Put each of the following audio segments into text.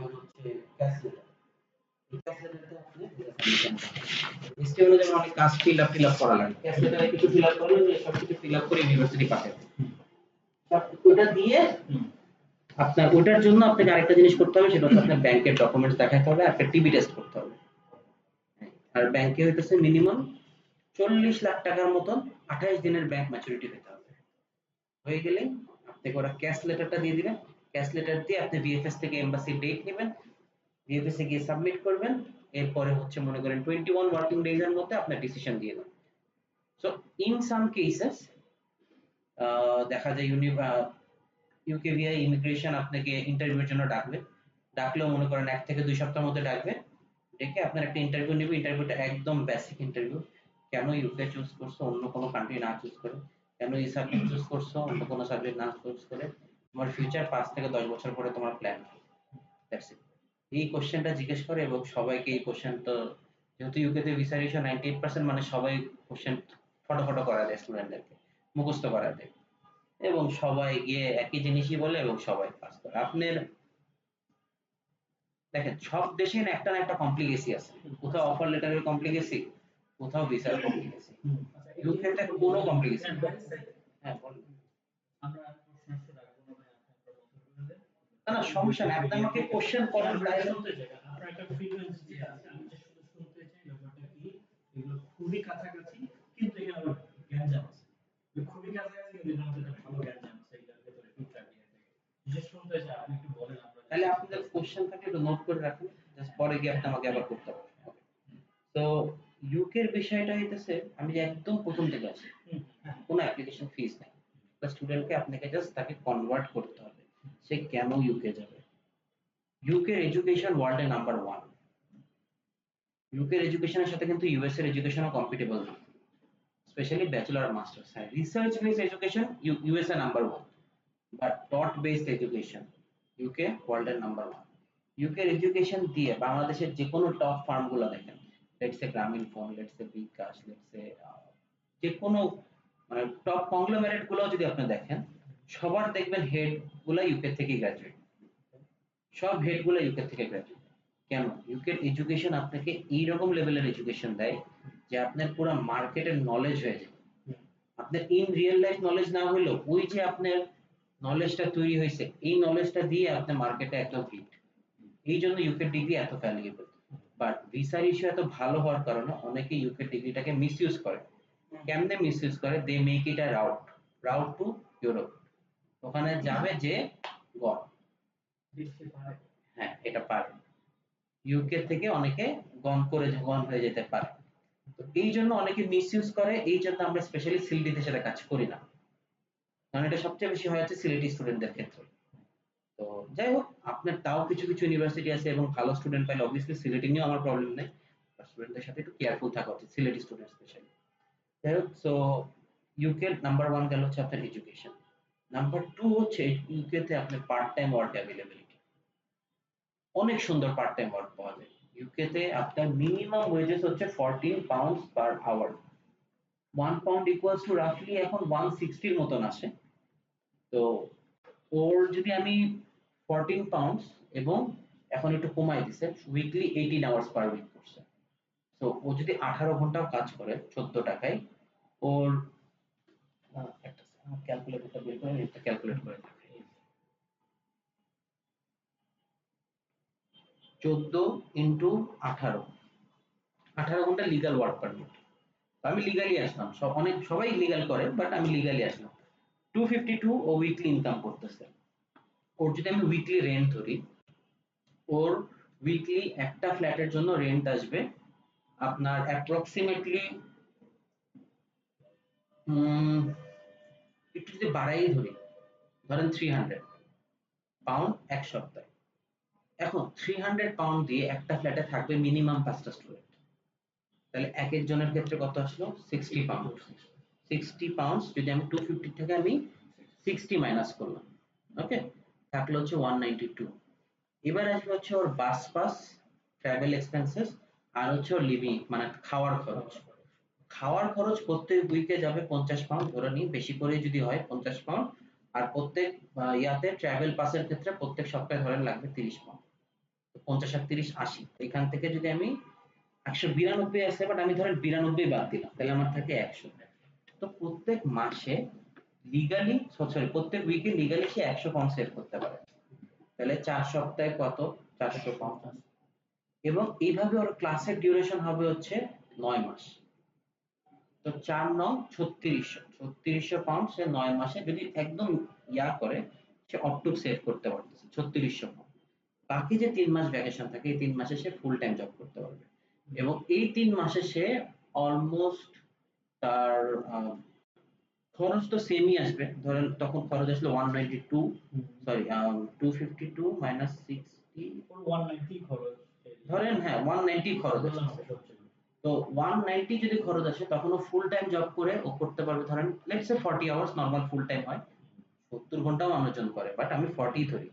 নাম হচ্ছে cash letter. এই ক্যাশ লেটারটা আপনি এসটিএমএল যেমন অনেক কাজ ফিল আপ করা লাগে, ক্যাশ লেটারে কিছু ফিল আপ করলে সব কিছু ফিল আপ করে ইউনিভার্সিটি পাঠাবে। ওটা দিয়ে আপনার ওটার জন্য আপনাকে আরেকটা জিনিস করতে হবে, সেটা হচ্ছে আপনার ব্যাংকের ডকুমেন্টস দেখাতে হবে, একটা টিবি টেস্ট করতে হবে। আর ব্যাংকে হইতেছে মিনিমাম 40 লাখ টাকার মতন 28 দিনের ব্যাংক ম্যাচুরিটি পেতে হবে। হয়ে গেলে আপনাকে ওরা ক্যাশ লেটারটা দিয়ে দিবেন। ক্যাশ লেটার দিয়ে আপনি ভিএফএস থেকে এমবাসি ডেট নেবেন, ভিএফএস এ গিয়ে সাবমিট করবেন। এরপরে হচ্ছে মনে করেন 21 ওয়ার্কিং ডেজ এর মধ্যে আপনার ডিসিশন দিয়ে দেন। সো ইন সাম কেসেস দেখা যায় ইউকেভিআই ইমিগ্রেশন আপনাকে ইন্টারভিউর জন্য ডাকবে। ডাকলেও মনে করেন 1 থেকে 2 সপ্তাহের মধ্যে ডাকবে। ডেকে আপনার একটা ইন্টারভিউ নেবে। ইন্টারভিউটা একদম বেসিক ইন্টারভিউ। কেন ইউকে চুজ করছো অন্য কোনো কান্ট্রি না চুজ করে? কেন এই সাবজেক্ট চুজ করছো অন্য কোনো সাবজেক্ট না চুজ করে? তোমার ফিউচার 5 থেকে 10 বছর পরে তোমার প্ল্যান কি? That's it. এই কোশ্চেনটা জিজ্ঞেস করে এবং সবাইকে এই কোশ্চেন তো যেহেতু ইউকেতে ভিসা রেশিও 98% মানে সবাই কোশ্চেন ফটো করা দেয় স্টুডেন্টদেরকে, মুখস্থ করা দেয় এবং সবাই গিয়ে একই জিনিসই বলে এবং সবাই পাস করে। আপনার দেখেন সব দেশে একটা না একটা কমপ্লিকেসি আছে। কোথাও অফার লেটারের কমপ্লিকেসি, কোথাও ভিসার কমপ্লিকেসি। ইউকেতে কোনো কমপ্লিকেসি নেই। হ্যাঁ বলুন। আমরা প্রশ্ন রাখবো না ভাই, না না সমস্যা নেই, আপনি আমাকে কোশ্চেন করেন তাহলে শুনতে চাই। আপনার একটা ফ্রিকোয়েন্সি আছে, আমি যে শুধু শুনতে চাই ব্যাপারটা কি, এগুলো খুবই কাছাকাছি কিন্তু এখানে আবার গ্যাঞ্জাম আছে। খুবই কাছাকাছি কিন্তু এটার মধ্যে একটা ভালো গ্যাঞ্জাম আছে, এটার ভেতরে টুকটাক দিয়ে থাকে। যে শুনতে চাই আপনি একটু বলেন। আমরা তাহলে আপনাদের কোশ্চেন থাকে একটু নোট করে রাখুন, জাস্ট পরে গিয়ে আপনি আমাকে আবার করতে পারবেন। তো ইউকের বিষয়টা হইতেছে আমি যে একদম প্রথম থেকে আছি, কোনো অ্যাপ্লিকেশন ফিস নাই। স্টুডেন্টকে আপনাকে জাস্ট তাকে কনভার্ট করতে হবে সে কেন ইউকে যাবে। ইউকের এডুকেশন ওয়ার্ল্ডে নাম্বার 1। ইউকের এডুকেশনের সাথে কিন্তু ইউএস এর এডুকেশনও কম্পিটেবল না, স্পেশালি ব্যাচেলর আর মাস্টার্স। হ্যাঁ research based education USA number 1, but taught based education UK ওয়ার্ল্ডের নাম্বার 1। ইউকের এডুকেশন দিয়ে বাংলাদেশের যে কোনো টপ ফার্মগুলো দেখেন, let's say Grameen phone, let's say bKash, let's say যে কোনো মানে টপ কংগ্লোমেরেট গুলো যদি আপনি দেখেন, সবার দেখবেন হেড গুলা ইউকে থেকে গ্রাজুয়েট, সব হেড গুলা ইউকে থেকে গ্রাজুয়েট। কেন? ইউকের এডুকেশন আপনাকে এইরকম লেভেলের এডুকেশন দেয় যে আপনার পুরো মার্কেটের নলেজ হয়ে যায়। আপনার ইন রিয়েল লাইফ নলেজ না হলেও ওই যে আপনার নলেজটা তৈরি হয়েছে, এই নলেজটা দিয়ে আপনি মার্কেটে একদম হিট। এই জন্য ইউকে ডিগ্রি এত ভ্যালুয়েবল। বাট ভিসার ইস্যু এত ভালো হওয়ার কারণে অনেকে ইউকে ডিগ্রিটাকে মিসইউজ করে। কেমনে মিসইউজ করে? They make it a route to Europe. ওখানে যাবে যে গড, হ্যাঁ এটা পারে। ইউকে থেকে অনেকে গন হয়ে যেতে পারে। তো এই জন্য অনেকে মিসইউজ করে, এই জন্য আমরা স্পেশালি সিলেটিতে সেটা কাজ করি না, কারণ এটা সবচেয়ে বেশি হয় হচ্ছে সিলেটি স্টুডেন্টদের ক্ষেত্রে। তো যাই হোক, আপনার তাও কিছু কিছু ইউনিভার্সিটি আছে এবং ভালো স্টুডেন্ট পাইলে অবভিয়াসলি সিলেটি নিয়েও আমার প্রবলেম নেই, বাট স্টুডেন্টদের সাথে একটু কেয়ারফুল থাকা উচিত, সিলেটি স্টুডেন্ট স্পেশালি। যাই হোক, সো ইউকে নাম্বার 1 গেল হচ্ছে আপনার এডুকেশন। নাম্বার 2 হচ্ছে ইউকে তে আপনার পার্ট টাইম ওয়ার্ক অ্যাভেলেবিলিটি। অনেক সুন্দর পার্ট টাইম ওয়ার্ক পাওয়া যায় ইউকে তে। আপনার মিনিমাম ওয়েজেস হচ্ছে 14 pounds per hour. 1 pound equals to রাফলি এখন 160 এর মতন আসে। তো ওর যদি আমি 14 পাউন্ডস এবং এখন একটু কমাই দিছে, উইকলি 18 আওয়ার্স পার উইক করছে। তো ও যদি 18 ঘন্টাও কাজ করে 14 টাকায়, ওর একটা ক্যালকুলেটরটা বের করে এটা ক্যালকুলেট করে দেখাই। 14 ইনটু 18, 18 ঘন্টা লিগ্যাল ওয়ার্ক পারমিট। আমি লিগালি আসলাম, সবাই লিগ্যাল করে বাট আমি লিগালি আসলাম। 252 ও উইকলি ইনকাম করতেছে। ওর যদি আমি উইকলি রেন্ট ধরি, ওর উইকলি একটা ফ্ল্যাটের জন্য রেন্ট আসবে আপনার অ্যাপ্রক্সিমেটলি একটু যদি বাড়াই ধরি, ধরেন 300 পাউন্ড এক সপ্তাহে। এখন 300 পাউন্ড দিয়ে একটা ফ্ল্যাটে থাকবে মিনিমাম 5টা স্টুডেন্ট, তাহলে এক একজনের ক্ষেত্রে কত আসলো? 60 পাউন্ড। 60 পাউন্ড যদি আমি 250 থেকে আমি 60 মাইনাস করলাম, ওকে, থাকলো হচ্ছে 192। এবার আসবে হচ্ছে ওর বাস পাস, ট্রাভেল এক্সপেন্সেস, আর হচ্ছে ওর লিভিং মানে খাওয়ার খরচ। খাওয়ার খরচ প্রত্যেক উইকে যাবে 50 পাউন্ড ধরে নিই, বেশি করে যদি হয় 50 পাউন্ড। আর প্রত্যেক ইয়াতে ট্রাভেল পাসের ক্ষেত্রে প্রত্যেক সপ্তাহে ধরেন লাগবে 30 পাউন্ড। 50 আর 30 80, এখান থেকে যদি আমি 192 আছে, বাট আমি ধরেন 92 বাদ দিলাম, তাহলে আমার থাকে 100। তো প্রত্যেক মাসে লিগালি, সরি প্রত্যেক উইকে লিগালি সে 100 পাউন্ড সেভ করতে পারে। তাহলে 4 সপ্তাহে কত? 400 পাউন্ড। এবং এইভাবে ওর ক্লাসের ডিউরেশন হবে হচ্ছে 9 মাস। তো 4 9 3600 পাউন্ড সে 9 মাসে যদি একদম করে, সে অপটুক সেভ করতে পারতেছে 3600 পাউন্ড। বাকি যে 3 মাস ভ্যাকেশন থাকে, এই 3 মাসে সে ফুল টাইম জব করতে পারবে। এবং এই 3 মাসে সে অলমোস্ট তার খরচ তো সেমই আসবে। ধরেন তখন খরচ আসলো 192, সরি 252 মাইনাস 60, 190 খরচ ধরেন হ্যাঁ 190 খরচ আসছে। তো 190 যদি খরচ আসে, তখন ও ফুল টাইম জব করে ও করতে পারবে, ধরেন let's say 40 hours normal full time হয়, 70 ঘন্টাও মানুষজন করে, বাট আমি 40 ধরি।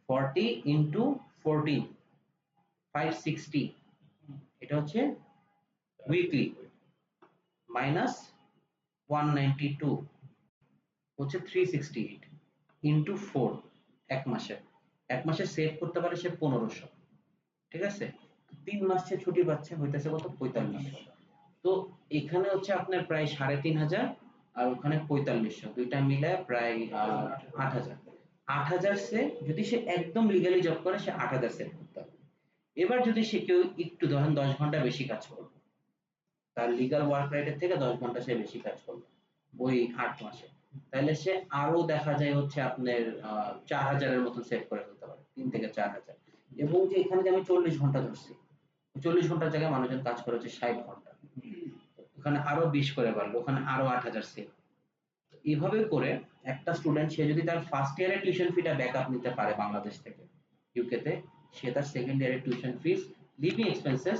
40 ইনটু 14, 560, এটা হচ্ছে উইকলি, মাইনাস 192 হচ্ছে 368, ইনটু 4, এক মাসে সেভ করতে পারে সে 1500। ঠিক আছে, 3 মাস সে ছুটি পাচ্ছে, হইতেছে কত? 4500। তো এখানে হচ্ছে আপনার প্রায় 3500, আর ওখানে 4500, দুইটা মিলে প্রায় 8000। 8000 সে যদি সে একদম লিগালি জব করে, সে 8000 সেভ করতে হবে। এবার যদি সে কেউ একটু ধরেন 10 ঘন্টা বেশি কাজ করবে, তার লিগাল ওয়ার্ক রাইটের থেকে 10 ঘন্টা সে বেশি কাজ করবে ওই 8 মাসে, তাহলে সে আরো দেখা যায় হচ্ছে আপনার 4000 এর মতো সেভ করে ফেলতে পারে, 3 থেকে 4000। এবং যে এখানে যে আমি 40 ঘন্টা ধরছি, 40 ঘন্টার জায়গায় মানুষজন কাজ করে হচ্ছে 60 ঘন্টা, ওখানে আরো 20 করে বাড়লো, ওখানে আরো 8000 সেভ। এইভাবে করে একটা স্টুডেন্ট, সে যদি তার ফার্স্ট ইয়ারের টিউশন ফিটা ব্যাকআপ নিতে পারে বাংলাদেশ থেকে ইউকে তে, সে তার সেকেন্ড ইয়ারের টিউশন ফিস, লিভিং এক্সপেন্সেস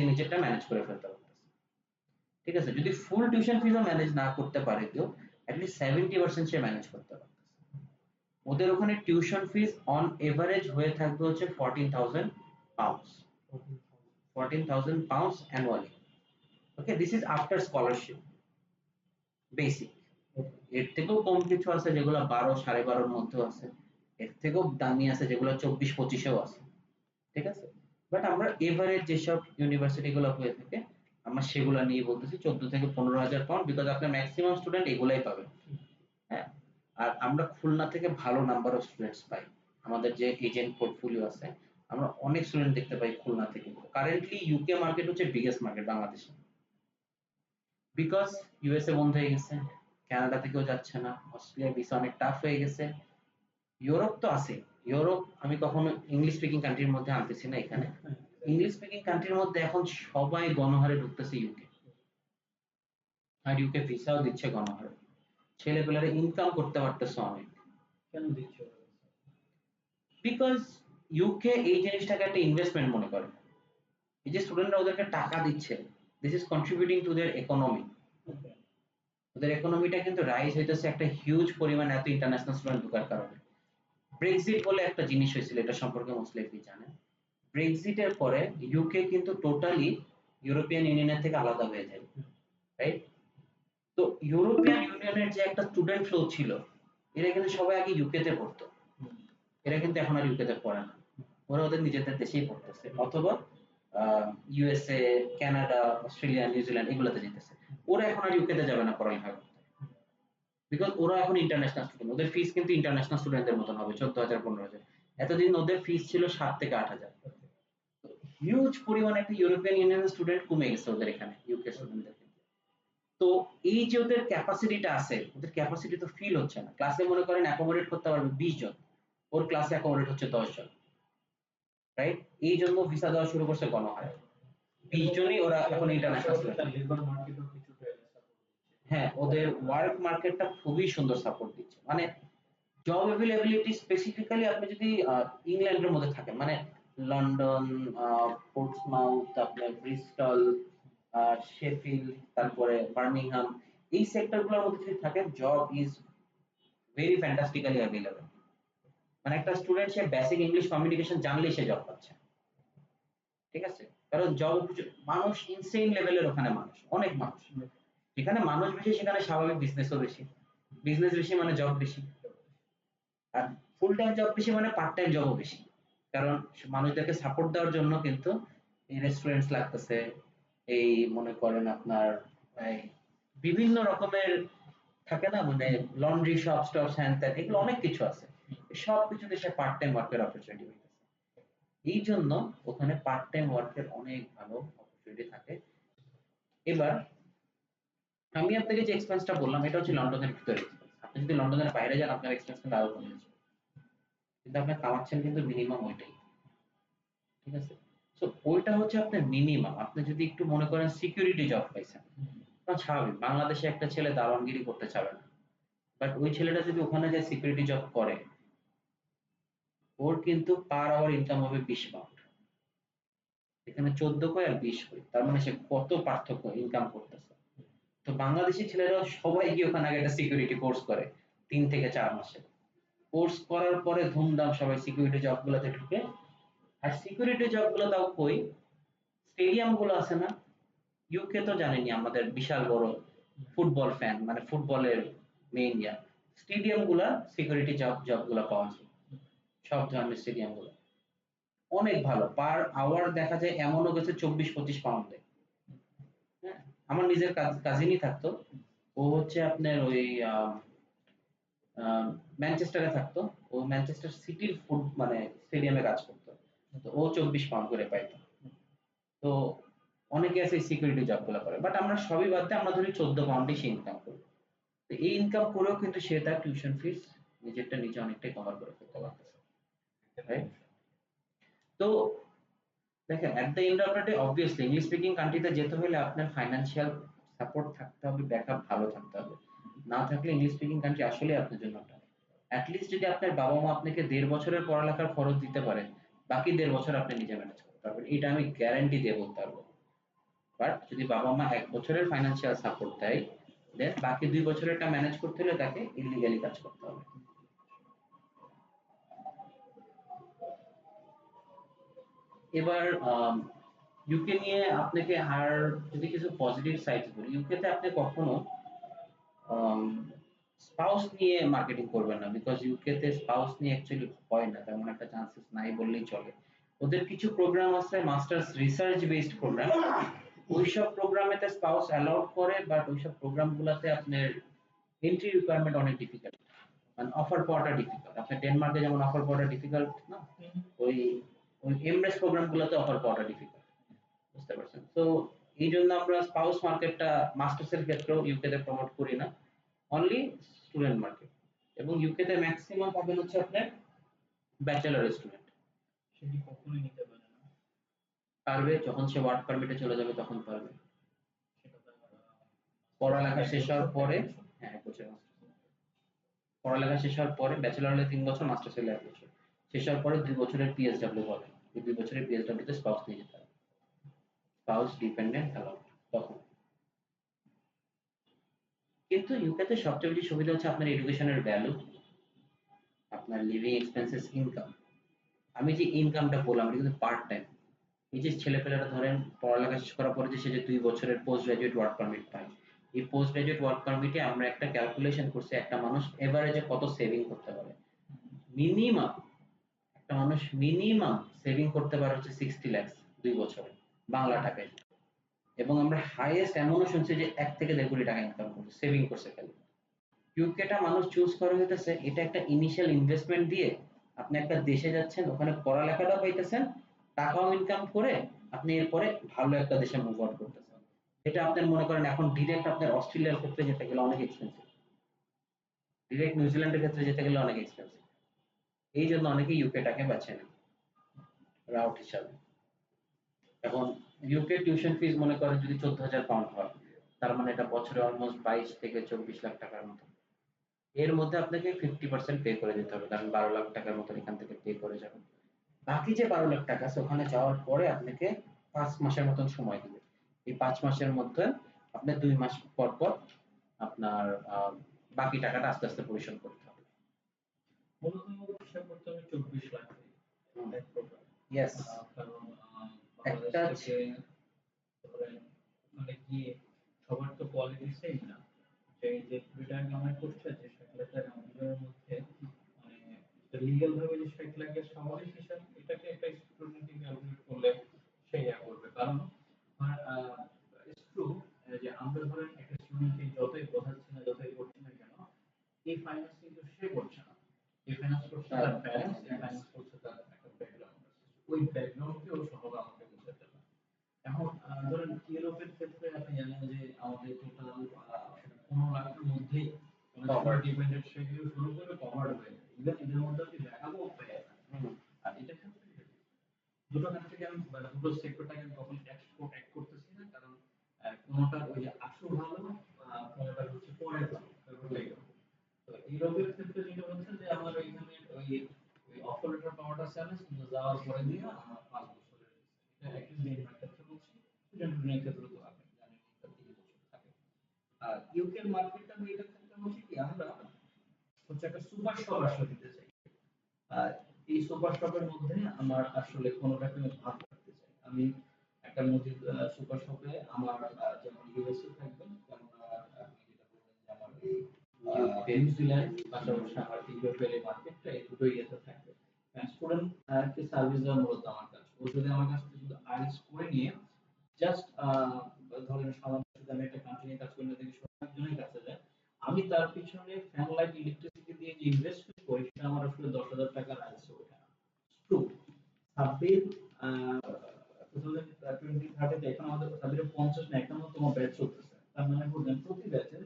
নিজেরটা ম্যানেজ করে ফেলতে পারতেছে। ঠিক আছে, যদি ফুল টিউশন ফিসও ম্যানেজ না করতে পারে কেউ, অ্যাটলিস্ট 70% সে ম্যানেজ করতে পারতেছে। ওদের ওখানে টিউশন ফিস অন এভারেজ হয়ে থাকবে হচ্ছে 14,000 pounds, 14,000 pounds annually. Okay, this is after scholarship basic. এর থেকেও কম কিছু আছে যেগুলো 12 12.5 মধ্যে আছে, এর থেকেও দামি আছে যেগুলো 24 25-এও আছে। ঠিক আছে, বাট আমরা এভারেজ যেসব ইউনিভার্সিটি গুলো হয়ে থাকে, আমরা সেগুলো নিয়ে বলতেছি 14 থেকে 15,000 পাউন্ড, বিকজ আপনার ম্যাক্সিমাম স্টুডেন্ট এগুলাই পাবেন। হ্যাঁ, আর আমরা খুলনা থেকে ভালো নাম্বার অফ স্টুডেন্টস পাই। আমাদের যে এজেন্ট পোর্টফোলিও আছে, আমরা অনেক স্টুডেন্ট দেখতে পাই খুলনা থেকে। কারেন্টলি ইউকে মার্কেট হচ্ছে বিগেস্ট মার্কেট বাংলাদেশে, বিকজ ইউএসএ বন্ধ হয়ে গেছে, কানাডা থেকেও যাচ্ছে না, অস্ট্রেলিয়া ভিসা অনেক টাফ হয়ে গেছে, ইউরোপ তো আছে। ইউরোপ আমি কখনো ইংলিশ স্পিকিং কান্ট্রির মধ্যে আনতেছি না এখানে, ইংলিশ স্পিকিং কান্ট্রির মধ্যে এখন সবাই গণহারে ঢুকতেছে ইউকে, আর ইউকে ভিসাও দিচ্ছে গণহারে, ছেলেপেলেরা ইনকাম করতে পারতেছে অনেক। কেন দিচ্ছে? বিকজ ইউকে এই জিনিসটাকে একটা ইনভেস্টমেন্ট মনে করে। এই যে স্টুডেন্টরা ওদেরকে টাকা দিচ্ছে, this is contributing to their economy. ওদের ইকোনমিটা কিন্তু রাইজ হইতেছে একটা হিউজ পরিমাণ এত ইন্টারন্যাশনাল স্টুডেন্ট ঢোকার কারণে। ব্রেক্সিট বলে একটা জিনিস হয়েছিল, এটা সম্পর্কে মোস্টলি আপনি জানেন। ব্রেক্সিটের পরে ইউকে কিন্তু টোটালি ইউরোপিয়ান ইউনিয়নের থেকে আলাদা হয়ে যায়, রাইট? তো ইউরোপিয়ান ইউনিয়নের যে একটা স্টুডেন্ট ফ্লো ছিল, এরা কিন্তু সবাই আগে ইউকে তে পড়তো, এরা কিন্তু এখন আর ইউকে তে পড়ে না, ওরা ওদের নিজেদের দেশেই পড়তেছে, অথবা ইউএসএ, কানাডা, অস্ট্রেলিয়া, নিউজিল্যান্ড এগুলোতে যেতেছে। ওরা এখন আর ইউকে তে যাবে না পড়ালেখা করতে, বিকজ ওরা এখন ইন্টারন্যাশনাল স্টুডেন্ট, ওদের ফিস কিন্তু ইন্টারন্যাশনাল স্টুডেন্টদের মতন হবে 14,000 15,000। এতদিন ওদের ফিস ছিল 7 থেকে 8,000। হিউজ পরিমাণে একটা ইউরোপিয়ান ইউনিয়নের স্টুডেন্ট কমে গেছে ওদের এখানে, ইউকে স্টুডেন্টদের। তো এই যে ওদের ক্যাপাসিটিটা আছে, ওদের ক্যাপাসিটি তো ফিল হচ্ছে না। ক্লাসে মনে করেন অ্যাকোমোডেট করতে পারবে 20 জন, ওর ক্লাসে অ্যাকোমোডেট হচ্ছে 10 জন, রাইট? এই জন্য ভিসা দেওয়া শুরু করছে গণহারে, 20 জনই ওরা এখন ইন্টারন্যাশনাল স্টুডেন্ট। লেবার মার্কেটও কিছুটা হ্যাঁ, ওদের ওয়ার্ক মার্কেটটা খুবই সুন্দর সাপোর্ট দিচ্ছে, মানে জব অ্যাভেলেবিলিটি স্পেসিফিক্যালি আপনি যদি ইংল্যান্ডের মধ্যে থাকেন, মানে লন্ডন, পোর্টসমাউথ, আপনার ব্রিস্টল, শেফিল্ড, তারপরে বার্মিংহাম, এই সেক্টরগুলোর মধ্যে যদি থাকেন, জব ইজ ভেরি ফ্যান্টাস্টিক্যালি অ্যাভেলেবল। মানে একটা স্টুডেন্ট সে বেসিক ইংলিশ কমিউনিকেশন জানলেই সে জব পাচ্ছে। ঠিক আছে, কারণ জব মানুষ ইনসেইন লেভেলের, ওখানে মানুষ অনেক মানুষ, যেখানে মানুষ বেশি সেখানে স্বাভাবিক বিজনেসও বেশি, বিজনেস বেশি মানে জব বেশি, আর ফুল টাইম জব বেশি মানে পার্ট টাইম জবও বেশি। কারণ মানুষদেরকে সাপোর্ট দেওয়ার জন্য কিন্তু এই রেস্টুরেন্টস লাগতেছে, এই মনে করেন আপনার এই বিভিন্ন রকমের থাকে না, মানে লন্ড্রি শপ স্টপ হ্যান ত্যান, এগুলো অনেক কিছু আছে। সব কিছুতে সে পার্ট টাইম ওয়ার্কের অপরচুনিটি হইতেছে। এই জন্য ওখানে পার্ট টাইম ওয়ার্কের অনেক ভালো অপরচুনিটি থাকে। এবার আমি আপনাকে যে এক্সপেন্সটা বললাম এটা হচ্ছে লন্ডনের ভিতরে এক্সপেন্স। আপনি যদি লন্ডনের বাইরে যান আপনার এক্সপেন্স কিন্তু আরো কমে যাবে, কিন্তু আপনি কামাচ্ছেন কিন্তু মিনিমাম ওইটাই, ঠিক আছে? সো ওইটা হচ্ছে আপনার মিনিমাম। আপনি যদি একটু মনে করেন সিকিউরিটি জব পাইছেন, তখন স্বাভাবিক বাংলাদেশে একটা ছেলে দারোয়ানগিরি করতে চাবে না, বাট ওই ছেলেটা যদি ওখানে যে সিকিউরিটি জব করে ওর কিন্তু পার আওয়ার ইনকাম হবে 20 পাউন্ড। এখানে 14 কয় আর 20 কয়, তার মানে সে কত পার্থক্য ইনকাম করতেছে। তো বাংলাদেশি ছেলেরা সবাই গিয়ে ওখানে আগে একটা সিকিউরিটি কোর্স করে 3 থেকে 4 মাসে। কোর্স করার পরে ধুমধাম সবাই সিকিউরিটি জব গুলোতে ঢুকে। আর সিকিউরিটি জব গুলো তাও কই, স্টেডিয়াম গুলো আছে না, ইউকে তো জানেনই আমাদের বিশাল বড় ফুটবল ফ্যান, মানে ফুটবলের মেইন ইয়া, স্টেডিয়াম গুলা সিকিউরিটি জব গুলা পাওয়া যায়, সব ধরনের স্টেডিয়াম গুলো অনেক ভালো। পার আওয়ার দেখা যায় এমনও গেছে 24-25 পাউন্ড দেয়। হ্যাঁ, আমার নিজের কাজিনই থাকতো, ও হচ্ছে আপনার ওই ম্যানচেস্টারে থাকতো, ও ম্যানচেস্টার সিটির ফুট মানে স্টেডিয়ামে কাজ করতো, তো ও 24 পাউন্ড করে পাইতো। তো অনেকে আছে সিকিউরিটি জব গুলো করে, বাট আমরা সবই বাদ দিয়ে আমরা ধরি 14 পাউন্ডই সে ইনকাম করি। তো এই ইনকাম করেও কিন্তু সে তার টিউশন ফিস নিজেরটা নিজে অনেকটাই কভার করে ফেলতে পারতেছে, রাইট? তো দেখেন at the end of the day obviously English speaking কান্ট্রিতে যেতে হলে আপনার ফাইন্যান্সিয়াল সাপোর্ট থাকতে হবে, ব্যাকআপ ভালো থাকতে হবে। না থাকলে ইংলিশ স্পিকিং কান্ট্রি আসলে আপনার জন্য না। অ্যাটলিস্ট যদি আপনার বাবা মা আপনাকে 1.5 বছরের পড়ালেখার খরচ দিতে পারে, বাকি 1.5 বছর আপনি নিজে ম্যানেজ করতে পারবেন, এটা আমি গ্যারান্টি দিয়ে বলতে পারবো। বাট যদি বাবা মা 1 বছরের ফাইন্যান্সিয়াল সাপোর্ট দেয়, দেন বাকি 2 বছরেরটা ম্যানেজ করতে হলে তাকে ইলিগালি কাজ করতে হবে। এবার ইউকে নিয়ে আপনাকে আর যদি কিছু পজিটিভ সাইডস বলি, ইউকে তে আপনি কখনো স্পাউস নিয়ে মার্কেটিং করবেন না, বিকজ ইউকে তে স্পাউস নিয়ে অ্যাকচুয়ালি হয় না, তেমন একটা চান্সেস নাই বললেই চলে। ওদের কিছু প্রোগ্রাম আছে মাস্টার্স রিসার্চ বেসড প্রোগ্রাম, ওইসব প্রোগ্রামেতে স্পাউস অ্যালাউড করে, বাট ওইসব প্রোগ্রাম গুলাতে আপনার এন্ট্রি রিকোয়ারমেন্ট অনেক ডিফিকাল্ট, মানে অফার পাওয়াটা ডিফিকাল্ট। আপনার ডেনমার্কে যেমন অফার পাওয়াটা ডিফিকাল্ট না, ওই ওই এমরেস প্রোগ্রাম গুলোতে অফার পাওয়াটা ডিফিকাল্ট, বুঝতে পারছেন? তো এই জন্য আমরা স্পাউস মার্কেটটা মাস্টার্স এর ক্ষেত্রেও ইউকে তে প্রমোট করি না, অনলি স্টুডেন্ট মার্কেট। এবং ইউকে তে ম্যাক্সিমাম পাবেন হচ্ছে আপনার ব্যাচেলর স্টুডেন্ট। সেটি কখনোই নিতে পারে না। পারবে যখন সে ওয়ার্ক পারমিটে চলে যাবে তখন পারবে। সেটা তার পড়ালেখা শেষ হওয়ার পরে, হ্যাঁ 1 বছর পড়ালেখা শেষ হওয়ার পরে, ব্যাচেলর হলে 3 বছর, মাস্টার্স হলে 1 বছর, শেষ হওয়ার পরে 2 বছরের পিএসডব্লিউ পাবে। এই 2 বছরের পিএসডব্লিউ তে স্পাউস নিয়ে যেতে হবে, স্পাউস ডিপেন্ডেন্ট অ্যালাউড তখন। কিন্তু ইউকে তে সবচেয়ে বেশি সুবিধা হচ্ছে আপনার এডুকেশনের ভ্যালু, আপনার লিভিং এক্সপেন্সেস, ইনকাম। আমি যে ইনকামটা বললাম এটা কিন্তু পার্ট টাইম। এই যে ছেলেপেলেরা ধরেন পড়ালেখা শেষ করার পরে যে সে যে 2 বছরের পোস্ট গ্রাজুয়েট ওয়ার্ক পারমিট পায়, এই পোস্ট গ্রাজুয়েট ওয়ার্ক পারমিটে আমরা একটা ক্যালকুলেশন করছি একটা মানুষ এভারেজে কত সেভিং করতে পারে। মিনিমাম একটা মানুষ মিনিমাম সেভিং করতে পারে হচ্ছে 60 লাখ 2 বছরে, বাংলা টাকায়। এবং আমরা হাইয়েস্ট এমনও শুনছি যে 1 থেকে 1.5 কোটি টাকা ইনকাম করছে, সেভিং করছে খালি। ইউকেটা মানুষ চুজ করে হইতেছে এটা একটা ইনিশিয়াল ইনভেস্টমেন্ট দিয়ে আপনি একটা দেশে যাচ্ছেন, ওখানে পড়ালেখাটা পাইতেছেন, টাকাও ইনকাম করে আপনি এরপরে ভালো একটা দেশে মুভ আউট করতেছেন। এটা আপনার মনে করেন এখন ডিরেক্ট আপনার অস্ট্রেলিয়ার ক্ষেত্রে যেতে গেলে অনেক এক্সপেন্সিভ, ডিরেক্ট নিউজিল্যান্ডের ক্ষেত্রে যেতে গেলে অনেক এক্সপেন্সিভ। এই জন্য অনেকে ইউকেটাকে বাছে নেয় রাউট হিসাবে। এখন ইউকে টিউশন ফিস মনে করেন যদি 14,000 পাউন্ড হয়, তার মানে এটা বছরে অলমোস্ট 22 থেকে 24 লাখ টাকার মতো। এর মধ্যে আপনাকে 50% পে করে দিতে হবে, কারণ 12 লাখ টাকার মতো এখান থেকে পে করে যাবেন। বাকি যে 12 লাখ টাকা আছে ওখানে যাওয়ার পরে আপনাকে 5 মাসের মতন সময় দিবে। এই 5 মাসের মধ্যে আপনি 2 মাস পর পর আপনার বাকি টাকাটা আস্তে আস্তে পরিশোধ করতে হবে। মূলত হিসাব করতে হবে 24 লাখ এক প্রকার। ইয়েস, কারণ একটা বাংলাদেশ থেকে ধরেন ওখানে গিয়ে সবার তো কোয়ালিটি সেম না। যে কুড়ি টাকা কামাই করছে যে 60 লাখ টাকা কামানোর মধ্যে মানে লিগ্যাল ভাবে যে 1 লাখের স্বাভাবিক হিসাব, এটাকে একটা স্টুডেন্টকে ক্যালকুলেট করলে সে ইয়া করবে। কারণ ট্রু যে আমরা ধরেন একটা স্টুডেন্টকে যতই বোঝাচ্ছি না, যতই করছি না কেন, এই ফাইন্যান্স কিন্তু সে করছে না, এই ফাইন্যান্স করছে তার প্যারেন্টস, এই ফাইন্যান্স করছে তার একটা ব্যাকগ্রাউন্ড আছে, ওই ব্যাকগ্রাউন্ডকে ও সহজে আমাকে বোঝাতে পারে। এখন ধরেন ইউরোপের ক্ষেত্রে আপনি জানেন যে আমাদের টোটাল 15 লাখের মধ্যেই Covered. ডিপেন্ডেন্ট সেগুলো শুরু করে কভার্ড হয়ে যায়। ইভেন এদের মধ্যে আপনি দেখাবো পেয়ে যাবেন। আর এটা ক্ষেত্রে দুটো ক্ষেত্রে আমি দুটো সেক্টরটাকে আমি কখন এক্সপোর্ট এক করতেছি না, কারণ কোনোটার ওই যে আসল ভালো, কোনোটার হচ্ছে পরে ভালো, ব্যাপারটা এরকম। তো ইউরোপের ক্ষেত্রে যেটা হচ্ছে যে আমার ওইখানে ওই ওই অপারেটর পাওয়ারটা চ্যালেঞ্জ কিন্তু যাওয়ার পরে দিয়ে আমার 5 বছরের, এটা একই বেনিফিট ক্ষেত্রে বলছি, স্টুডেন্টের ক্ষেত্রে তো আপনি জানেন এটা 3 বছর থাকে। আর ইউকে মার্কেটটা আমি এটা ক্ষেত্রে হচ্ছে কি আমরা হচ্ছে একটা সুপার শপ আসলে দিতে চাই। আর এই সুপার শপের মধ্যে আমার আসলে কোনোটাকে আমি ভাগ রাখতে চাই। আমি একটা মুদির সুপার শপে আমার যেমন ইউএসএ থাকবে, যেমন আপনি যেটা বললেন যে আমার এই নিউজিল্যান্ড, পাশাপাশি আমার ইউরোপের এই মার্কেটটা, এই দুটো ইয়েতে থাকবে। স্টুডেন্ট কে সার্ভিস দেওয়া মূলত আমার কাজ। ও যদি আমার কাছ থেকে শুধু আইএলটিএস করে নিয়ে জাস্ট ধরেন সাধারণত যদি আমি একটা কান্ট্রি নিয়ে কাজ করি না, দেখি সব একজনের কাছে যায়, আমি তার পিছনে ফ্যান লাইট ইলেকট্রিসিটি দিয়ে যে ইনভেস্টমেন্ট করি সেটা আমার আসলে 10,000 টাকার আইএলটিএস ওঠে না। ট্রু। সাব্বির 2020-30 এখন আমাদের সাব্বিরের 50 না একান্ন তম ব্যাচ চলতেছে। তার মানে বললেন প্রতি ব্যাচে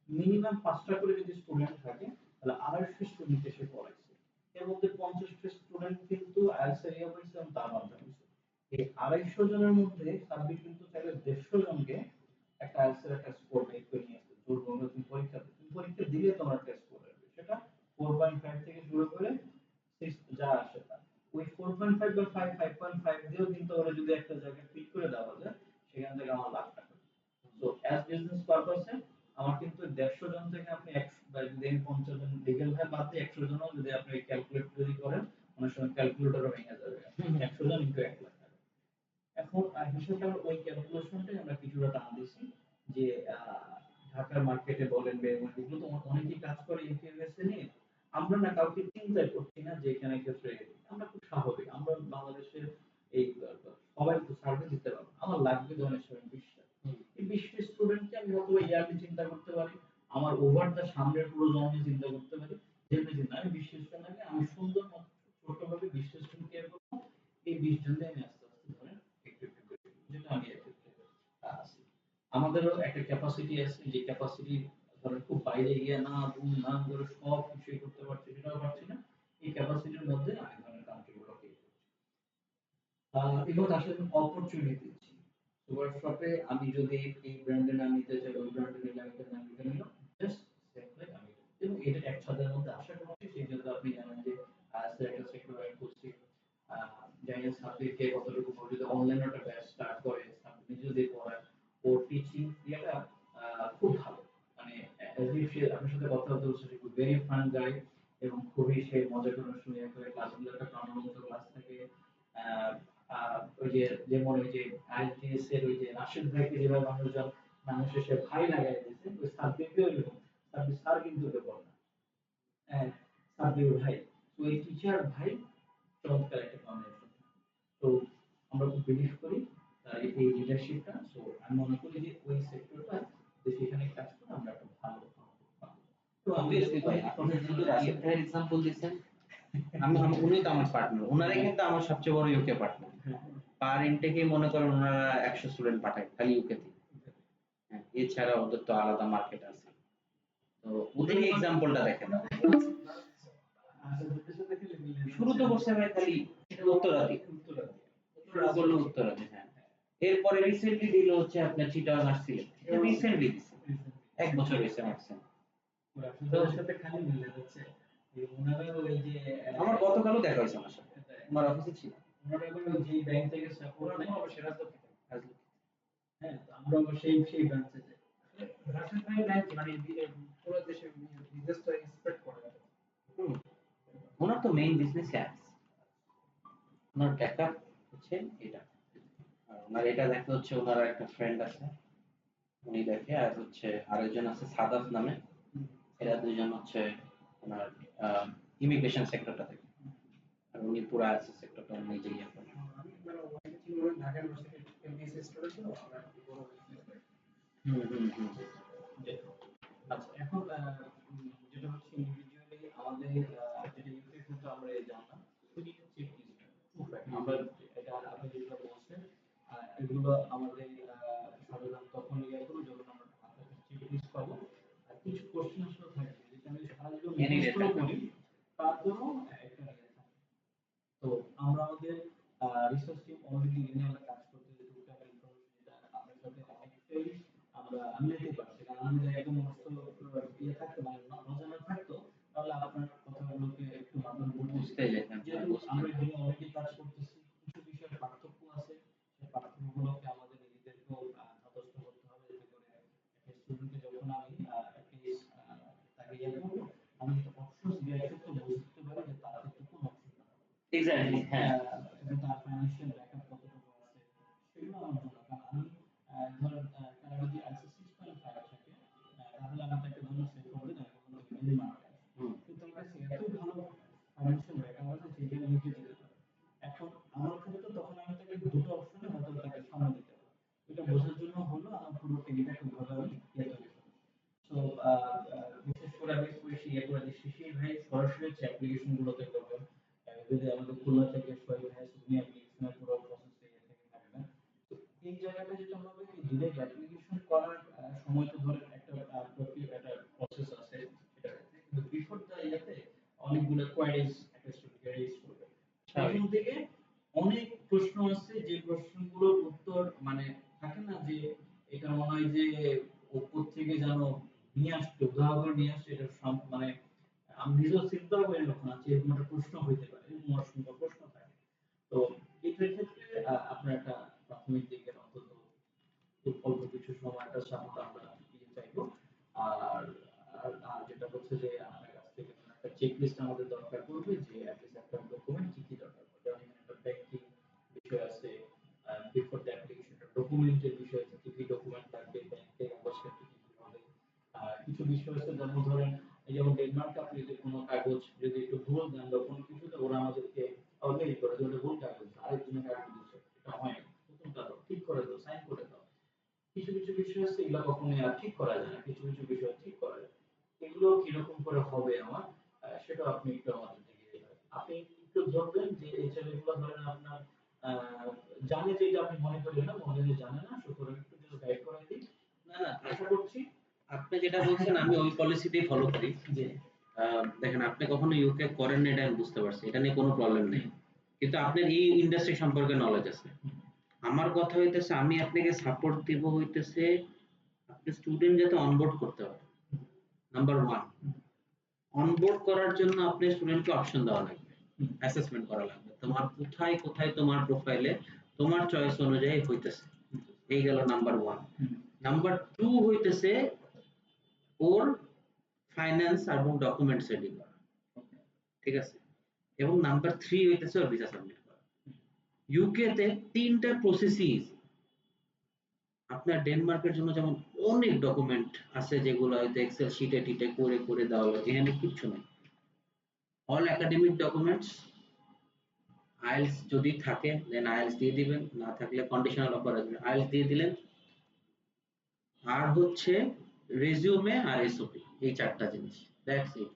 মিনিমাম 5টা করে যদি স্টুডেন্ট থাকে তাহলে 250 স্টুডেন্ট এসে পড়াইছে। এর মধ্যে 50টা স্টুডেন্ট কিন্তু আইএলটিএস এরিয়া হয়েছে এবং তার মাধ্যমে হয়েছে। এই 250 জনের মধ্যে সাব্বির কিন্তু চাইলে 150 জনকে একটা আইএলটিএস এর একটা স্কোর মেক করে নিয়ে আসতে। জোর করে তুমি পরীক্ষা দিলে তোমার একটা স্কোর আসবে, সেটা 4.5 থেকে শুরু করে 6 যা আসে তা। ওই 4.5 বা 5 5.5 দিয়েও কিন্তু ওরা যদি একটা জায়গায় ফিট করে দেওয়া যায়, সেখান থেকে আমার লাখ টাকা। তো অ্যাজ বিজনেস পারপাসে আমার কিন্তু 150 জন থেকে আপনি 100 বা যদি আমি 50 জন লিগ্যাল ভাবে বাদ দিয়ে 100 জনও যদি আপনি ক্যালকুলেট যদি করেন, অনেক সময় ক্যালকুলেটরও ভেঙে যাবে। 100 জন ইনটু 1 লাখ টাকা। এখন হিসেবটা ওই ক্যালকুলেশনটাই আমরা কিছুটা টান দিছি যে ঢাকার মার্কেটে বলেন এগুলো তো অনেকেই কাজ করে ইউপিএসএ নিয়ে। আমরা না কাউকে চিন্তা করছি না যে এখানে ক্ষেত্রে আমরা খুব স্বাভাবিক, আমরা বাংলাদেশের এই সবাই তো সার্ভিস দিতে পারবো, আমার লাগবে ধরেন 20টা, এই 20টা স্টুডেন্টকে আমি হয়তো ইয়ারলি চিন্তা করতে পারি, আমার ওভার দা সামনের পুরো জন্মে চিন্তা করতে পারি, যেমনি চিন্তা আমি 20 স্টুডেন্ট আগে আমি সুন্দর মতো ছোটভাবে 20 স্টুডেন্ট কেয়ার করবো, এই 20 জন দিয়ে আমি আস্তে আস্তে ধরেন একটু একটু করে যেটা আমি আছি। আমাদেরও একটা ক্যাপাসিটি আছে, যে ক্যাপাসিটি ধরেন খুব বাইরে গিয়ে না ধুমধাম করে সব কিছুই করতে পারছি সেটাও পারছি না, এই ক্যাপাসিটির মধ্যে আমি ধরেন কান্ট্রিগুলোকে এগুলো আসলে অপরচুনিটি দিচ্ছি। সুপার শপে আমি যদি এই ব্র্যান্ডের নাম নিতে চাই, ওই ব্র্যান্ডের নিলে আমি নাম লিখে নিলাম, জাস্ট সেম আমি, এবং এটা এক ছাদের মধ্যে আশা করছি। সেই জন্য আপনি জানেন যে একটা সেক্টর আমি করছি, জানি না সাবজেক্টে কতটুকু যদি অনলাইনে একটা ব্যাচ স্টার্ট করে আপনি যদি পড়ান, ওর টিচিং ইয়াটা খুব ভালো। মানে সে আপনার সাথে কথা বলতে বলছে খুব ভেরি ফান গাই, এবং খুবই সে মজা করে শুনে করে ক্লাসগুলো একটা প্রাণবন্ত ক্লাস থাকে। ওই যে যেমন ওই যে আইএলটিএস এর ওই যে রাশিদ ভাইকে যেভাবে মানুষজন মানুষের সে ভাই লাগাই দিয়েছে, ওই সাবজেক্টেও এরকম সাবজেক্ট স্যার কিন্তু ওকে বলে না, সাবজেক্ট ভাই। তো এই টিচার ভাই চমৎকার একটা কম্বিনেশন। তো আমরা খুব বিলিভ করি এই লিডারশিপটা। সো আমি মনে করি যে ওই সেক্টরটা দেশে এখানে কাজ করে আমরা একটা ভালো পাবো। তো আমি অবভিয়াসলি ভাই, আপনি যেহেতু রাশিদ ভাইয়ের এক্সাম্পল দিচ্ছেন, আমি উনি তো আমার পার্টনার, ওনারাই কিন্তু আমার সবচেয়ে বড় ইউকে পার্টনার। পার ইনটেকে মনে করেন ওনারা 100 স্টুডেন্ট পাঠায় খালি ইউকে তে। হ্যাঁ, এছাড়া ওদের তো আলাদা মার্কেট আছে। তো ওদের এক্সাম্পলটা দেখেন, শুরু তো করছে ভাই খালি উত্তরাদি, শুরু করলো উত্তরাদি। হ্যাঁ, এরপরে রিসেন্টলি দিল হচ্ছে আপনার চিটাগাং আসছিলেন, রিসেন্টলি দিছে 1 বছর হয়েছে ম্যাক্সিমাম। রাশিদের সাথে খালি মিলে যাচ্ছে। এই ওনারা ওই যে আমার গতকালও দেখা হয়েছে ওনার সাথে, আমার অফিসে ছিল। ওনারা আবার যে ব্যাংক থেকে সাপোর্ট নেয় অবশ্যই রাজলক্ষ্মী থেকে। হ্যাঁ, তো আমরা আবার সেই ব্রাঞ্চে যাই। রাশিদ ভাই ব্যাংক মানে পুরো দেশে বিজনেসটা স্প্রেড করে। ওনার তো মেইন বিজনেস অ্যাপস, ওনার ব্যাকআপ হচ্ছে এটা। আর ওনার এটা দেখতে হচ্ছে ওনার একটা ফ্রেন্ড আছে, উনি দেখে, আর হচ্ছে আরেকজন আছে সাদাফ নামে, এরা দুইজন হচ্ছে ওনার ইমিগ্রেশন সেক্টরটা থেকে। আর উনি পুরো আইএসএস সেক্টরটা নিজেই ইয়ে করেন। আমি মানে ওয়াইকে চিনি বলে ঢাকা ইউনিভার্সিটির এমবিএস স্টুডেন্ট তো আমরা বড় হয়েছি। যে আচ্ছা এখন যেটা হচ্ছে ইন্ডিভিজুয়ালি আমাদের যেটা ইউকে ক্ষেত্রে আমরা জানলাম সেটি চেক লিস্ট টু ফ্যাক্ট আমরা এটা আপনি যেগুলো বলছেন এগুলো আমাদের সাধারণত তখন ইয়ে করবো যখন আমরা হাতে চেক লিস্ট পাবো আর কিছু কোশ্চেন আসলে থাকবে যেটা আমি সারা জীবন মুখস্থ করি তার জন্য একটা ইয়ে থাকে। তো আমরা আমাদের রিসার্চ টিম অলরেডি এনে আমরা কাজ করতে টুকটাক ইনফরমেশন যেটা আপনার সাথে অনেকটাই আমরা মিলাতে পারছি কারণ আমি যদি একদম মুখস্থ ইয়ে থাকতো মানে নজরে থাকতো তাহলে আপনার কথাগুলোকে একটু মাধ্যমে বুঝতে যেতাম, যেহেতু আমরা এখানে অলরেডি কাজ করতেছি কিছু বিষয়ের পার্থক্য আছে সেই পার্থক্যগুলোকে আমাদের নিজেদেরকেও যথেষ্ট করতে হবে যাতে করে একটা স্টুডেন্টকে যখন আমি তাকে ইয়ে করবো আমি একটা অপশনস দিয়ে তো বুঝতে পারি যে তার ক্ষেত্রে কোন অপশনটা এক্স্যাক্টলি, হ্যাঁ। এবং তার ফাইন্যান্সিয়াল ব্যাকআপ কতটুকু আছে সেগুলো আমার জন্য কারণ আমি ধরেন তার যদি আইসি 6.5 থাকে তাহলে আমি তাকে ধরুন সেভ করতে দেবো বলতে মিনিমাম মার্ক কিন্তু আমার কাছে এত ভালো ফাইন্যান্সিয়াল ব্যাকআপ আছে যেটা লিখে দিতে পারে এখন আমার ক্ষেত্রে তখন আমি তাকে দুটো অপশনে হয়তো তাকে সামনে দিতে পারি এটা বোঝার জন্য হলো আমার পুরো টেলিটাকে ওইভাবে আমি ইয়ে তৈরি করি তো বিশেষ করে আমি বেশি ইয়ে করে দিচ্ছি সেই ভাই সরাসরি হচ্ছে অ্যাপ্লিকেশন গুলোতে করবেন যদি আমাদের খুলনা থেকে সোহেল ভাই সুনি অ্যাপ্লিকেশনের পুরো প্রসেসে ইয়ে থেকে থাকবেন তো এই জায়গাটা যেটা হবে ডিরেক্ট অ্যাপ্লিকেশন করার সময় তো ধরেন একটা একটা প্রসেস আছে সেটা কিন্তু বিফোর দা ইয়াতে অনেকগুলো কোয়ারিজ একটা স্টুডেন্ট রেজ করবে সেখান থেকে অনেক প্রশ্ন আছে যে প্রশ্নগুলোর উত্তর মানে থাকে না যে এটা মনে হয় যে উপর থেকে যেন নিয়ে আসছে উদাহরণ নিয়ে আসছে এটা মানে আমি নিজেও চিন্তা করে এরকম আছে এরকম একটা প্রশ্ন হইতে পারে এরকম অসংখ্য প্রশ্ন থাকে তো এটার ক্ষেত্রে আপনার একটা প্রাথমিক দিকের অন্তত খুব অল্প কিছু সময় একটা সাপোর্ট আমরা দিয়ে চাইবো আর আর যেটা হচ্ছে যে আপনার কাছ থেকে একটা চেক লিস্ট আমাদের দরকার পড়বে যে অ্যাটলিস্ট একটা ডকুমেন্ট কি কি দরকার পড়বে যেমন এখানে একটা ব্যাংকিং বিষয় আছে বিফোর দ্য অ্যাপ্লিকেশন ডকুমেন্টের বিষয় আছে কি কি ডকুমেন্ট লাগবে ব্যাংকের অবস্থা কি কি হবে কিছু বিষয় আছে যেমন ধরেন এই যেমন ডেনমার্ক আপনি যদি কোনো কাগজ যদি একটু ভুল দেন বা কোনো কিছুতে ওরা আমাদেরকে মেইল করে যে ওটা ভুল কাগজ আরেকজনের কাগজ দিচ্ছে এটা হয় না নতুনটা দাও ঠিক করে দাও সাইন করে দাও কিছু কিছু বিষয় আছে এগুলো কখনোই আর ঠিক করা যায় না কিছু কিছু বিষয় ঠিক করা যায় এগুলো কিরকম করে হবে আমার সেটা আপনি একটু আমাদের দিকে আপনি একটু ধরবেন যে এই ছেলেগুলো ধরেন আপনার জানে যে এটা আপনি মনে করেন না মনে যে জানে না সুতরাং একটু যদি গাইড করে দিই না না, আশা করছি আপনি যেটা বলছেন আমি ওই পলিসিটাই ফলো করি। যে দেখেন আপনি কখনো ইউকে করেন না এটা আমি বুঝতে পারছি, এটা নিয়ে কোনো প্রবলেম নেই, কিন্তু আপনার এই ইন্ডাস্ট্রি সম্পর্কে নলেজ আছে। আমার কথা হইতেছে আমি আপনাকে সাপোর্ট দিব হইতেছে আপনি স্টুডেন্ট যাতে অনবোর্ড করতে পারে। নাম্বার ওয়ান, অনবোর্ড করার জন্য আপনি স্টুডেন্টকে অপশন দেওয়া লাগবে, অ্যাসেসমেন্ট করা লাগবে তোমার কোথায় কোথায় তোমার প্রোফাইলে তোমার চয়েস অনুযায়ী হইতেছে। এই গেল নাম্বার ওয়ান। নাম্বার টু হইতেছে ওর ফাইন্যান্স এবং ডকুমেন্টস রেডি করা, ঠিক আছে? এবং নাম্বার থ্রি হইতেছে ওর ভিসা সাবমিট করা। ইউকে তে তিনটা প্রসেসই আপনার ডেনমার্কের জন্য যেমন অনেক ডকুমেন্ট আছে যেগুলো হয়তো এক্সেল শিটে টিটে করে করে দেওয়া হয়, এখানে কিচ্ছু নেই। অল একাডেমিক ডকুমেন্টস, আইএলটিএস যদি থাকে দেন আইএলটিএস দিয়ে দিবেন, না থাকলে কন্ডিশনাল অফার আসবে, আইএলটিএস দিয়ে দিলেন। আর হচ্ছে রেজিউমে আর এসওপি, এই চারটা জিনিস, দ্যাটস ইট।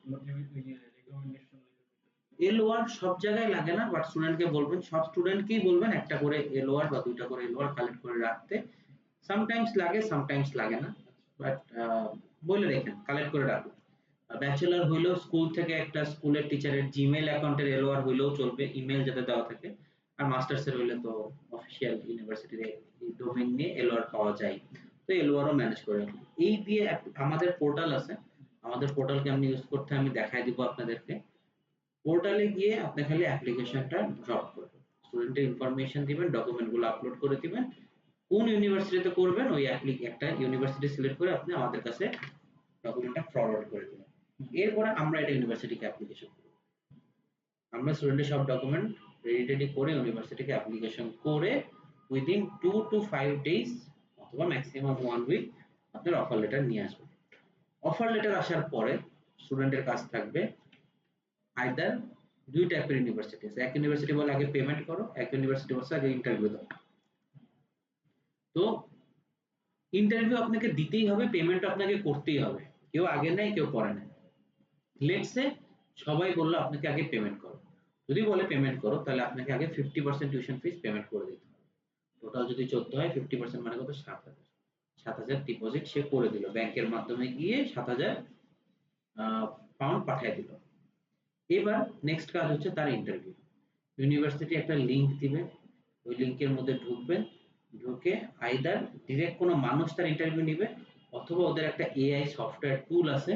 এলওআর সব জায়গায় লাগে না, বাট স্টুডেন্টকে বলবেন, সব স্টুডেন্টকেই বলবেন একটা করে এলওআর বা দুইটা করে এলওআর কালেক্ট করে রাখতে। সামটাইমস লাগে সামটাইমস লাগে না, বাট বলে রেখেন কালেক্ট করে রাখুন। ব্যাচেলর হইলেও স্কুল থেকে একটা স্কুলের টিচারের জিমেইল অ্যাকাউন্টের এলওআর হইলেও চলবে, ইমেল যাতে দেওয়া থাকে। আর মাস্টার্সের হইলে তো অফিসিয়াল ইউনিভার্সিটির ডোমেইন নিয়ে এলওআর পাওয়া যায়, তো এলওআরও ম্যানেজ করে রাখুন। এই দিয়ে আমাদের পোর্টাল আছে, আমাদের পোর্টালকে আমি ইউজ করতে আমি দেখাই দিব আপনাদেরকে। পোর্টালে গিয়ে আপনি খালি অ্যাপ্লিকেশনটা ড্রপ করবেন, স্টুডেন্টের ইনফরমেশন দিবেন, ডকুমেন্টগুলো আপলোড করে দিবেন, কোন ইউনিভার্সিটিতে করবেন ওই একটা ইউনিভার্সিটি সিলেক্ট করে আপনি আমাদের কাছে ডকুমেন্টটা ফরওয়ার্ড করে দিবেন। এরপরে আমরা এটা ইউনিভার্সিটিকে অ্যাপ্লিকেশন করব। আমরা স্টুডেন্টের সব ডকুমেন্ট রেডি করে ইউনিভার্সিটিকে অ্যাপ্লিকেশন করে উইদিন 2 to 5 ডেজ অথবা ম্যাক্সিমাম 1 উইক আপনার অফার লেটার নিয়ে আসবেন। অফার লেটার আসার পরে স্টুডেন্টের কাজ থাকবে আইদার দুই টাইপের ইউনিভার্সিটি আছে। এক ইউনিভার্সিটি বলে আগে পেমেন্ট করো, এক ইউনিভার্সিটি বলছে আগে ইন্টারভিউ দাও। তো ইন্টারভিউ আপনাকে দিতেই হবে, পেমেন্ট আপনাকে করতেই হবে, কেউ আগে নেয় কেউ পরে নেয়। লেটস সে সবাই বললো আপনাকে আগে পেমেন্ট করো, যদি বলে পেমেন্ট করো তাহলে আপনাকে আগে 50% টিউশন ফিস পেমেন্ট করে দিতে হবে। টোটাল যদি 14 হয় 50% মানে কত, 7,000। 7,000 ডিপোজিট সে করে দিল, ব্যাংকের মাধ্যমে গিয়ে 7,000 পাউন্ড পাঠিয়ে দিল। এবার নেক্সট কাজ হচ্ছে তার ইন্টারভিউ। ইউনিভার্সিটি একটা লিংক দিবে, ওই লিংকের মধ্যে ঢুকবেন, ঢুকে আইদার ডিরেক্ট কোনো মানুষ তার ইন্টারভিউ নিবে, অথবা ওদের একটা এআই সফটওয়্যার টুল আছে,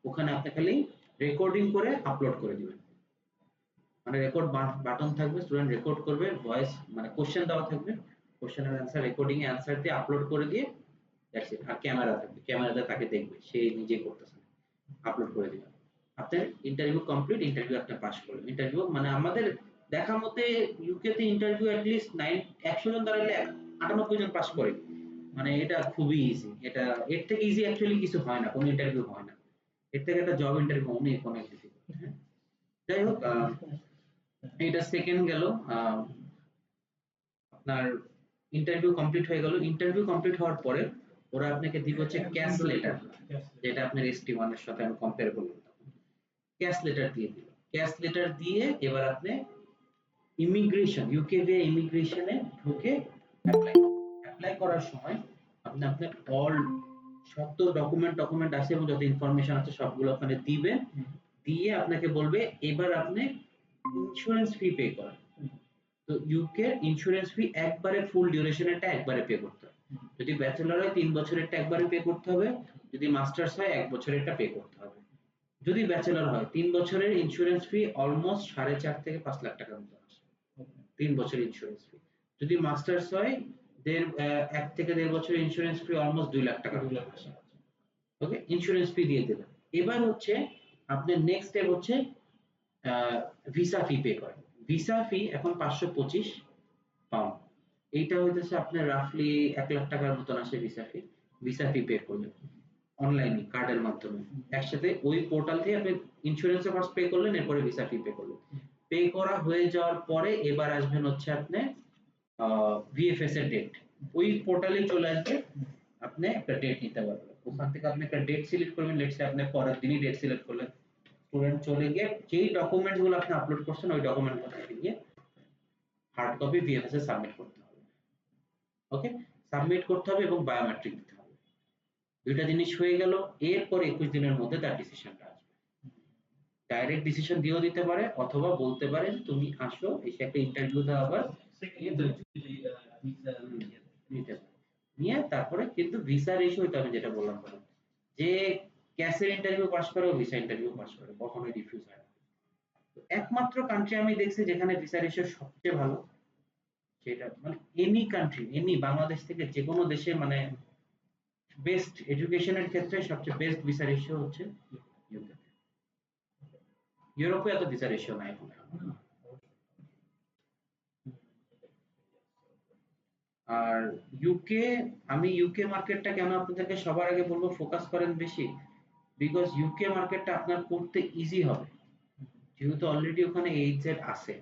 ওখানে আপনি খালি রেকর্ডিং করে আপলোড করে দিবেন। মানে রেকর্ড বাটন থাকবে, স্টুডেন্ট রেকর্ড করবে, ভয়েস মানে কোশ্চেন দেওয়া থাকবে, কোশ্চেনের অ্যান্সার রেকর্ডিং এ অ্যান্সার দিয়ে আপলোড করে দিয়ে দ্যাটস ইট। আর ক্যামেরা থাকবে, ক্যামেরাতে তাকে দেখবে, সে নিজে করতেছে, আপলোড করে দিবেন। আপনার ইন্টারভিউ কমপ্লিট, ইন্টারভিউ আপনি পাস করলেন। ইন্টারভিউ মানে আমাদের দেখা মতে ইউকে তে ইন্টারভিউ অ্যাটলিস্ট 100 জন দাঁড়ালে 98 জন পাস করে। মানে এটা খুবই ইজি, এটা এর থেকে ইজি অ্যাকচুয়ালি কিছু হয় না, কোনো ইন্টারভিউ হয় না। এর থেকে একটা জব ইন্টারভিউ অনেক অনেক ডিফিকাল্ট। যাই হোক, এটা সেকেন্ড গেল। আপনার ইন্টারভিউ কমপ্লিট হয়ে গেল। ইন্টারভিউ কমপ্লিট হওয়ার পরে ওরা আপনাকে দিবে হচ্ছে ক্যাশ লেটার, যেটা আপনার ST1 এর সাথে আমি কম্পেয়ার করলাম। ক্যাশ লেটার দিয়ে দিল, ক্যাশ লেটার দিয়ে এবার আপনি ইমিগ্রেশন, ইউকে দিয়ে ইমিগ্রেশনে ঢুকে অ্যাপ্লাই করার সময় আপনি আপনার অল যত ডকুমেন্ট আছে এবং যত ইনফরমেশন আছে সবগুলো ওখানে দিবেন, দিয়ে আপনাকে বলবে এবার আপনি ইন্স্যুরেন্স ফি পে করেন। তো ইউকে ইন্স্যুরেন্স ফি একবারে ফুল ডিউরেশনেরটা একবারে পে করতে হবে। যদি ব্যাচেলর হয় 3 বছরেরটা একবারে পে করতে হবে, যদি মাস্টার্স হয় 1 বছরেরটা পে করতে হবে। যদি ব্যাচেলর হয় 3 বছরের ইন্স্যুরেন্স ফি অলমোস্ট 4.5 থেকে 5 লাখ টাকার মতো আসে 3 বছরের ইন্স্যুরেন্স ফি। যদি মাস্টার্স হয় 1 থেকে 1.5 বছরের ইন্স্যুরেন্স ফি অলমোস্ট 2 লাখ টাকা আসে। ওকে, ইন্স্যুরেন্স ফি দিয়ে দিলেন। এবার হচ্ছে আপনার নেক্সট স্টেপ হচ্ছে ভিসা ফি পে করেন। ভিসা ফি এখন 525 পাউন্ড, এইটা হইতেছে আপনার রাফলি 1 লাখ টাকার মতন আসে ভিসা ফি। ভিসা ফি পে করলেন অনলাইনে কার্ডের মাধ্যমে, একসাথে ওই পোর্টাল থেকে আপনি ইন্স্যুরেন্সে ফার্স্ট পে করলেন, এরপরে ভিসা ফি পে করলেন। পে করা হয়ে যাওয়ার পরে এবার আসবেন হচ্ছে আপনি ভিএফএস এর ডেট, ওই পোর্টালে চলে আসবে, আপনি একটা ডেট নিতে পারবেন। ওখান থেকে আপনি একটা ডেট সিলেক্ট করবেন, লেটস সে আপনি পরের দিনই ডেট সিলেক্ট করলেন। স্টুডেন্ট চলে গিয়ে যেই ডকুমেন্টস গুলো আপনি আপলোড করছেন ওই ডকুমেন্ট গুলো দিয়ে হার্ড কপি ভিএফএস এ সাবমিট করতে হবে। ওকে, সাবমিট করতে হবে এবং বায়োমেট্রিক দিতে হবে। দুইটা জিনিস হয়ে গেল। এরপর 21 দিনের মধ্যে তার ডিসিশনটা আসবে। ডাইরেক্ট ডিসিশন দিয়েও দিতে পারে, অথবা বলতে পারেন তুমি আসো, এসে একটা ইন্টারভিউ দাও, আবার নিয়ে তারপরে কিন্তু ভিসার ইস্যু হইতে হবে, যেটা বললাম পরে, যে ক্যাসের ইন্টারভিউ পাস করে ভিসা ইন্টারভিউ পাস করে কখনোই রিফিউজ হয় না। একমাত্র কান্ট্রি আমি দেখছি যেখানে ভিসার ইস্যু সবচেয়ে ভালো, সেটা মানে এনি কান্ট্রি, এনি বাংলাদেশ থেকে যে কোনো দেশে মানে বেস্ট এডুকেশনের ক্ষেত্রে সবচেয়ে বেস্ট ভিসার ইস্যু হচ্ছে ইউকে। ইউরোপে এত ভিসার ইস্যু নাই এখন। আর ইউকে, আমি ইউকে মার্কেটটা কেন আপনাদেরকে সবার আগে বলবো ফোকাস করেন বেশি, বিকজ ইউকে মার্কেটটা আপনার করতে ইজি হবে, যেহেতু অলরেডি ওখানে এইচজেড আছে।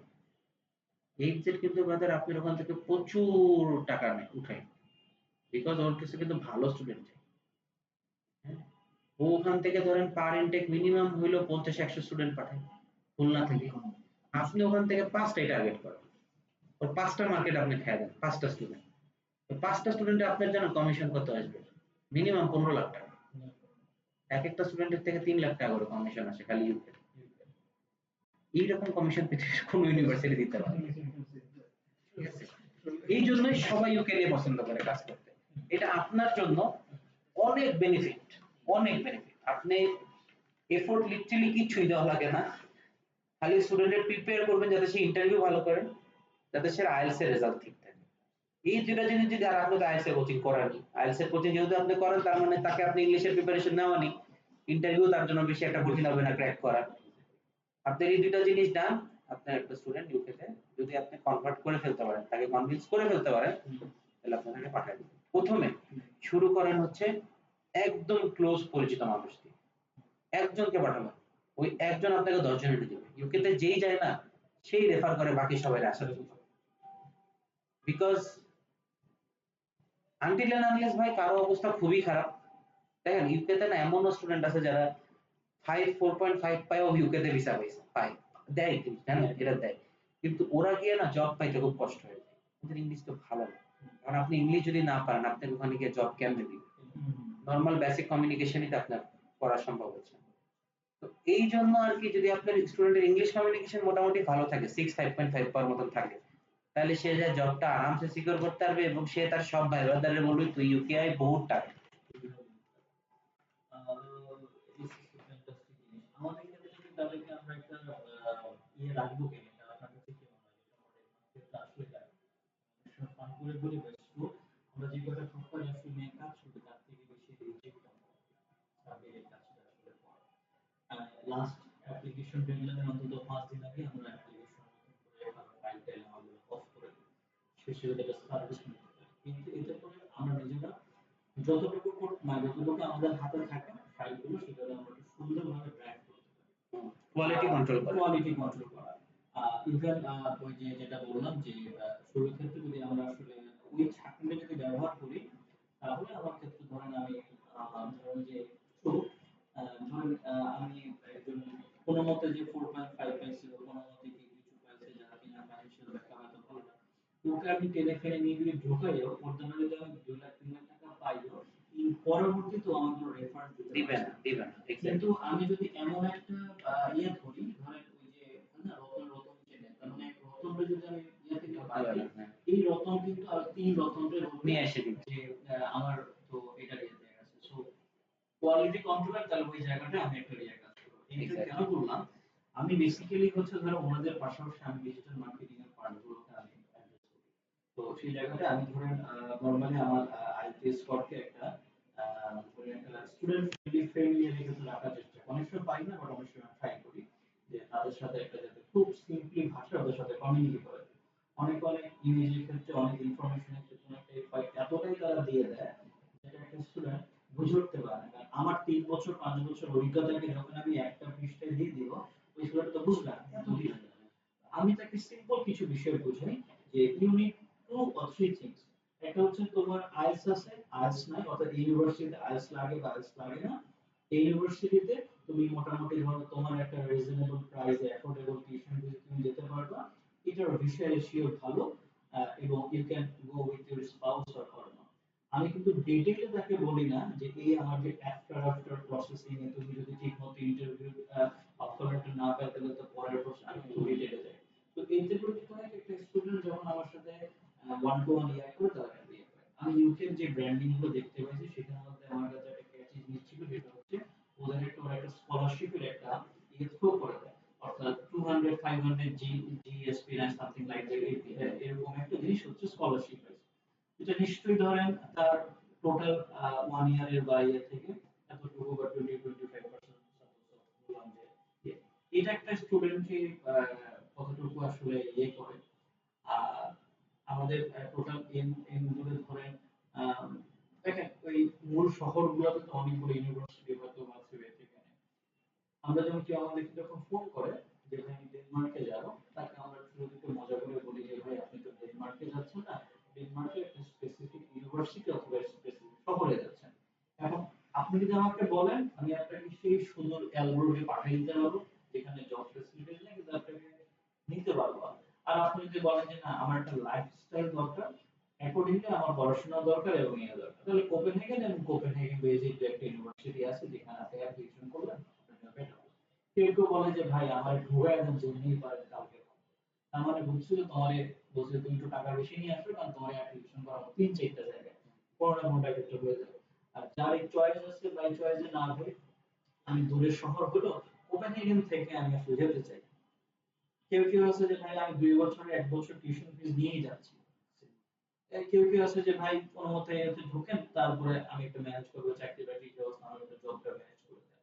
এইচজেড কিন্তু ব্রাদার আপনার ওখান থেকে প্রচুর টাকা নেয় উঠায়, বিকজ ওর কাছে কিন্তু ভালো স্টুডেন্ট চাই। হ্যাঁ, ও ওখান থেকে ধরেন পার ইনটেক মিনিমাম হইলো 50-100 স্টুডেন্ট পাঠায় খুলনা থেকে। আপনি ওখান থেকে 5টাই টার্গেট করেন, ওর 5টা মার্কেট আপনি খেয়ে দেন, 5টা স্টুডেন্ট। 5টা স্টুডেন্টে আপনার জানেন কমিশন কত আসবে? মিনিমাম 15 লাখ টাকা। এক একটা স্টুডেন্টের থেকে 3 লাখ টাকা করে কমিশন আসে খালি ইউকে। এইরকম কমিশন পৃথিবীর কোন ইউনিভার্সিটি দিতে পারে না। ঠিক আছে, এই জন্যই সবাই ইউকে নিয়ে পছন্দ করে কাজ করতে। এটা আপনার জন্য অনেক বেনিফিট, অনেক বেনিফিট। আপনি এফোর্ট লিটারালি কিছুই দেওয়া লাগে না, খালি স্টুডেন্টের প্রিপেয়ার করবেন যাতে সে ইন্টারভিউ ভালো করে, যাতে সে আইএলটিএস এর রেজাল্ট ঠিক থাকে। এই দুটো জিনিস যদি আর আপনি আইএলটিএস এর কোচিং করানি, আইএলটিএস এর কোচিং যেহেতু আপনি করেন তার মানে তাকে আপনি ইংলিশের প্রিপারেশন নেওয়ানি, ইন্টারভিউ তার জন্য বেশি একটা কঠিন হবে না ক্র্যাক করা। আপনার এই দুটো জিনিস ডান, আপনার একটা স্টুডেন্ট ইউকেতে যদি আপনি কনভার্ট করে ফেলতে পারেন, তাকে কনভিন্স করে ফেলতে পারেন, তাহলে আপনাকে পাঠিয়ে দিবেন। প্রথমে শুরু করেন হচ্ছে একদম ক্লোজ পরিচিত মানুষ দিয়ে, একজনকে পাঠাবেন, ওই একজন আপনাকে 10 জন এনে দিবে। ইউকে তে যেই যায় না সেই রেফার করে বাকি সবাই আসার জন্য। বিকজ আনটিল এন্ড আনলেস ভাই কারো অবস্থা খুবই খারাপ। দেখেন ইউকে তে না এমনও স্টুডেন্ট আছে যারা 4.5 পায়ও ইউকে তে ভিসা পাইছে, পায়, দেয় কিন্তু জানেন এটা দেয়, কিন্তু ওরা গিয়ে না জব পাইতে খুব কষ্ট হয়ে যায়। ওদের ইংলিশ তো ভালো না, কারণ আপনি ইংলিশ যদি না পারেন আপনি ওখানে গিয়ে জব কেমনে দিবেন? নর্মাল বেসিক কমিউনিকেশনই তো আপনার করা সম্ভব হচ্ছে না। তো এই জন্য আর কি যদি আপনার স্টুডেন্টের ইংলিশ কমিউনিকেশন মোটামুটি ভালো থাকে, 5.5 পাওয়ার মতন থাকে, তাহলে সে যে জবটা আরামসে সিকিউর করতে পারবে এবং সে তার সব ভাই ব্রাদারে বলবে তুই ইউকে আই, বহুত টাকা। আমাদের ক্ষেত্রে যদি তাদেরকে আমরা একটা ইয়ে রাখবো কিনা, এটা আপনার কাছে কি মনে হয়? যেটা আমাদের ক্ষেত্রে আসলে লাগে ফান করে বলে ব্যস্ত, আমরা যে কটা প্রপার আসলে নিয়ে কাজ করি তার থেকে বেশি রিজেক্ট আমি এই কাজটা আসলে করি। লাস্ট অ্যাপ্লিকেশন ডেডলাইনের অন্তত 5 দিন আগে আমরা অ্যাপ্লিকেশন করে ফাইল টাইল আমাদের অফ করে দিই, শেষে এটা সার্ভিস নিতে পারি। কিন্তু এতে করে আমরা নিজেরা যতটুকু মানে যতটুকু আমাদের হাতে থাকে ফাইলগুলো সেটা আমরা একটু সুন্দরভাবে ড্রাইভ করতে পারি, কোয়ালিটি কন্ট্রোল করে। কোয়ালিটি কন্ট্রোল করা। ইভেন ওই যে যেটা বললাম যে শুরুর ক্ষেত্রে যদি আমরা আসলে ওই ছাঁকনিটা যদি ব্যবহার করি, তাহলে আমার ক্ষেত্রে ধরেন আমি ধরেন যে তো ধরেন আমি একজন কোনো মতে যে 4.5 পাইছিল, কোনো মতে কি কিছু পাইছে যারা কিনা ফাইন্যান্সিয়াল ব্যাখ্যা হয়তো ভালো না, ওকে আমি টেনে ফেলে নিয়ে গিয়ে ঢোকাইও ওর জন্য যদি আমি 2 লাখ 3 লাখ টাকা পাইও, এই পরবর্তীতে আমার কোনো রেফারেন্স দিতে দিবেন পারছে না। দিবেন কিন্তু আমি যদি এমন একটা ইয়ে ধরি, ধরেন ওই যে না রতন রতন চেনে, তার মানে রতনটা যদি আমি ইয়ে থেকে বাদ দিই, এই রতন কিন্তু আর 3 রতনকে নিয়ে এসে দিবে। যে আমার তো এটা দিয়ে দেয়া আছে। সো কোয়ালিটি কন্ট্রোলার, তাহলে ওই জায়গাটা আমি একটা রিয়া কাজ করব। এইটা কেন করলাম, আমি বেসিক্যালি হচ্ছে ধরো ওনাদের পাশাপাশি আমি ডিজিটাল মার্কেটিং এর পার্টগুলোকে আমি অ্যাড্রেস করি। তো সেই জায়গাটা আমি ধরেন নরমালি আমার আইপিএস স্কোরকে একটা স্টুডেন্ট ফ্রেন্ডলি রেখে রাখার চেষ্টা করি। অনেক সময় পাই না, বাট অনেক সময় ট্রাই করি যে তাদের সাথে একটা যাতে খুব সিম্পলি ভাষায় ওদের সাথে কমিউনিকেট করা যায়। অনেক অনেক ইমেজের ক্ষেত্রে, অনেক ইনফরমেশনের ক্ষেত্রে অনেকটা এতটাই তারা দিয়ে দেয় যেটা একটা স্টুডেন্ট বুঝে উঠতে পারে না। কারণ আমার 3 বছর 5 বছর অভিজ্ঞতাকে যখন আমি একটা পৃষ্ঠায় দিয়ে দিব, ওই স্টুডেন্ট তো বুঝবে না এত কিছু। আমি তাকে সিম্পল কিছু বিষয় বোঝাই যে ইউ নিড 2 or 3 থিংস। একটা হচ্ছে তোমার আইএলটিএস আছে, আইএলটিএস নাই, অর্থাৎ ইউনিভার্সিটিতে আইএলটিএস লাগে বা আইএলটিএস লাগে না। এই ইউনিভার্সিটিতে তুমি মোটামুটি ধরো তোমার একটা রিজনেবল প্রাইসে অ্যাফোর্ডেবল টিউশন ফিস তুমি যেতে পারবা, এটার বিষয় রেশিও ভালো, এবং you can go with your spouse or partner. আমি কিন্তু ডিটেইলে তাকে বলি না যে এই আমার যে আফটার প্রসেসিং এ তুমি যদি ঠিকমতো ইন্টারভিউ অফারটা না পাই তাহলে তো পরের প্রশ্ন আমি একটু ডিটেইলে যাই। তো এতে করে কি হয়, একটা স্টুডেন্ট যখন আমার সাথে ওয়ান টু ওয়ান ইয়া করে তারা একটা ইয়ে করে। আমি ইউকে যে ব্র্যান্ডিং গুলো দেখতে পাইছি সেখানে মধ্যে আমার কাছে একটা ক্যাচি জিনিস ছিল, যেটা হচ্ছে ওদের একটা ওরা একটা স্কলারশিপের একটা ইয়ে থ্রো করে দেয়, অর্থাৎ 200 500 জিএসপি না সামথিং লাইক দ্যাট, এরকম একটা জিনিস হচ্ছে স্কলারশিপ। এটা নিশ্চয়ই ধরেন তার টোটাল 1 ইয়ারের বা ইয়ে থেকে এতটুকু বা 20-25% বললাম যে ইয়ে। এটা একটা স্টুডেন্টকে কতটুকু আসলে ইয়ে করে। আর আমাদের টোটাল এম এম ধরে ধরেন আম, দেখেন ওই মূল শহরগুলোতে তো অনেকগুলো ইউনিভার্সিটি হয়তো আছে এখানে। আমরা যেমন কেউ আমাদেরকে যখন ফোন করে যে ভাই আমি ডেনমার্কে যাব, তাকে আমরা শুরুতে মজা করে বলি যে ভাই আপনি তো ডেনমার্কে যাচ্ছেন না, ডেনমার্কে একটা স্পেসিফিক ইউনিভার্সিটি অথবা স্পেসিফিক শহরে যাচ্ছেন। এখন আপনি যদি আমাকে বলেন আমি আপনাকে সেই সুন্দর অ্যালগোরিদমে পাঠিয়ে দিতে পারবো যেখানে জব ফ্যাসিলিটিস নেই, কিন্তু আপনাকে নিতে পারবো। আর আপনি যদি বলেন যে না আমার একটা লাইফস্টাইল দরকার, অ্যাকর্ডিংলি আমার পড়াশোনা দরকার এবং ইয়ে দরকার, তাহলে কোপেনহেগেন এবং কোপেনহেগেন বেসড একটা ইউনিভার্সিটি আছে যেখানে আপনি অ্যাপ্লিকেশন করলেন, আপনার বেটার। কেউ কেউ বলে যে ভাই আমার ঢুকায় দেন যেমনি পারেন কালকে। তার মানে বুঝছো যে তোমারে বলছে তুমি একটু টাকা বেশি নিয়ে আসবে, কারণ তোমার অ্যাপ্লিকেশন করা 3-4টা জায়গায় কোনো না কোনোটা একটা হয়ে যাবে। আর যার চয়েস আছে বাই চয়েসে না হয় আমি দূরের শহর হলো কোপেনহেগেন থেকে আমি আসলে যেতে চাই। কেউ কেউ আছে যে ভাই আমি 2 বছর 1 বছর টিউশন ফিস নিয়েই যাচ্ছি। কেউ কেউ আছে যে ভাই কোনো মতে এতে ঢোকেন, তারপরে আমি একটা ম্যানেজ করবো চাকরি বাকরি ব্যবস্থা, আমি একটা জবটা ম্যানেজ করে দেন।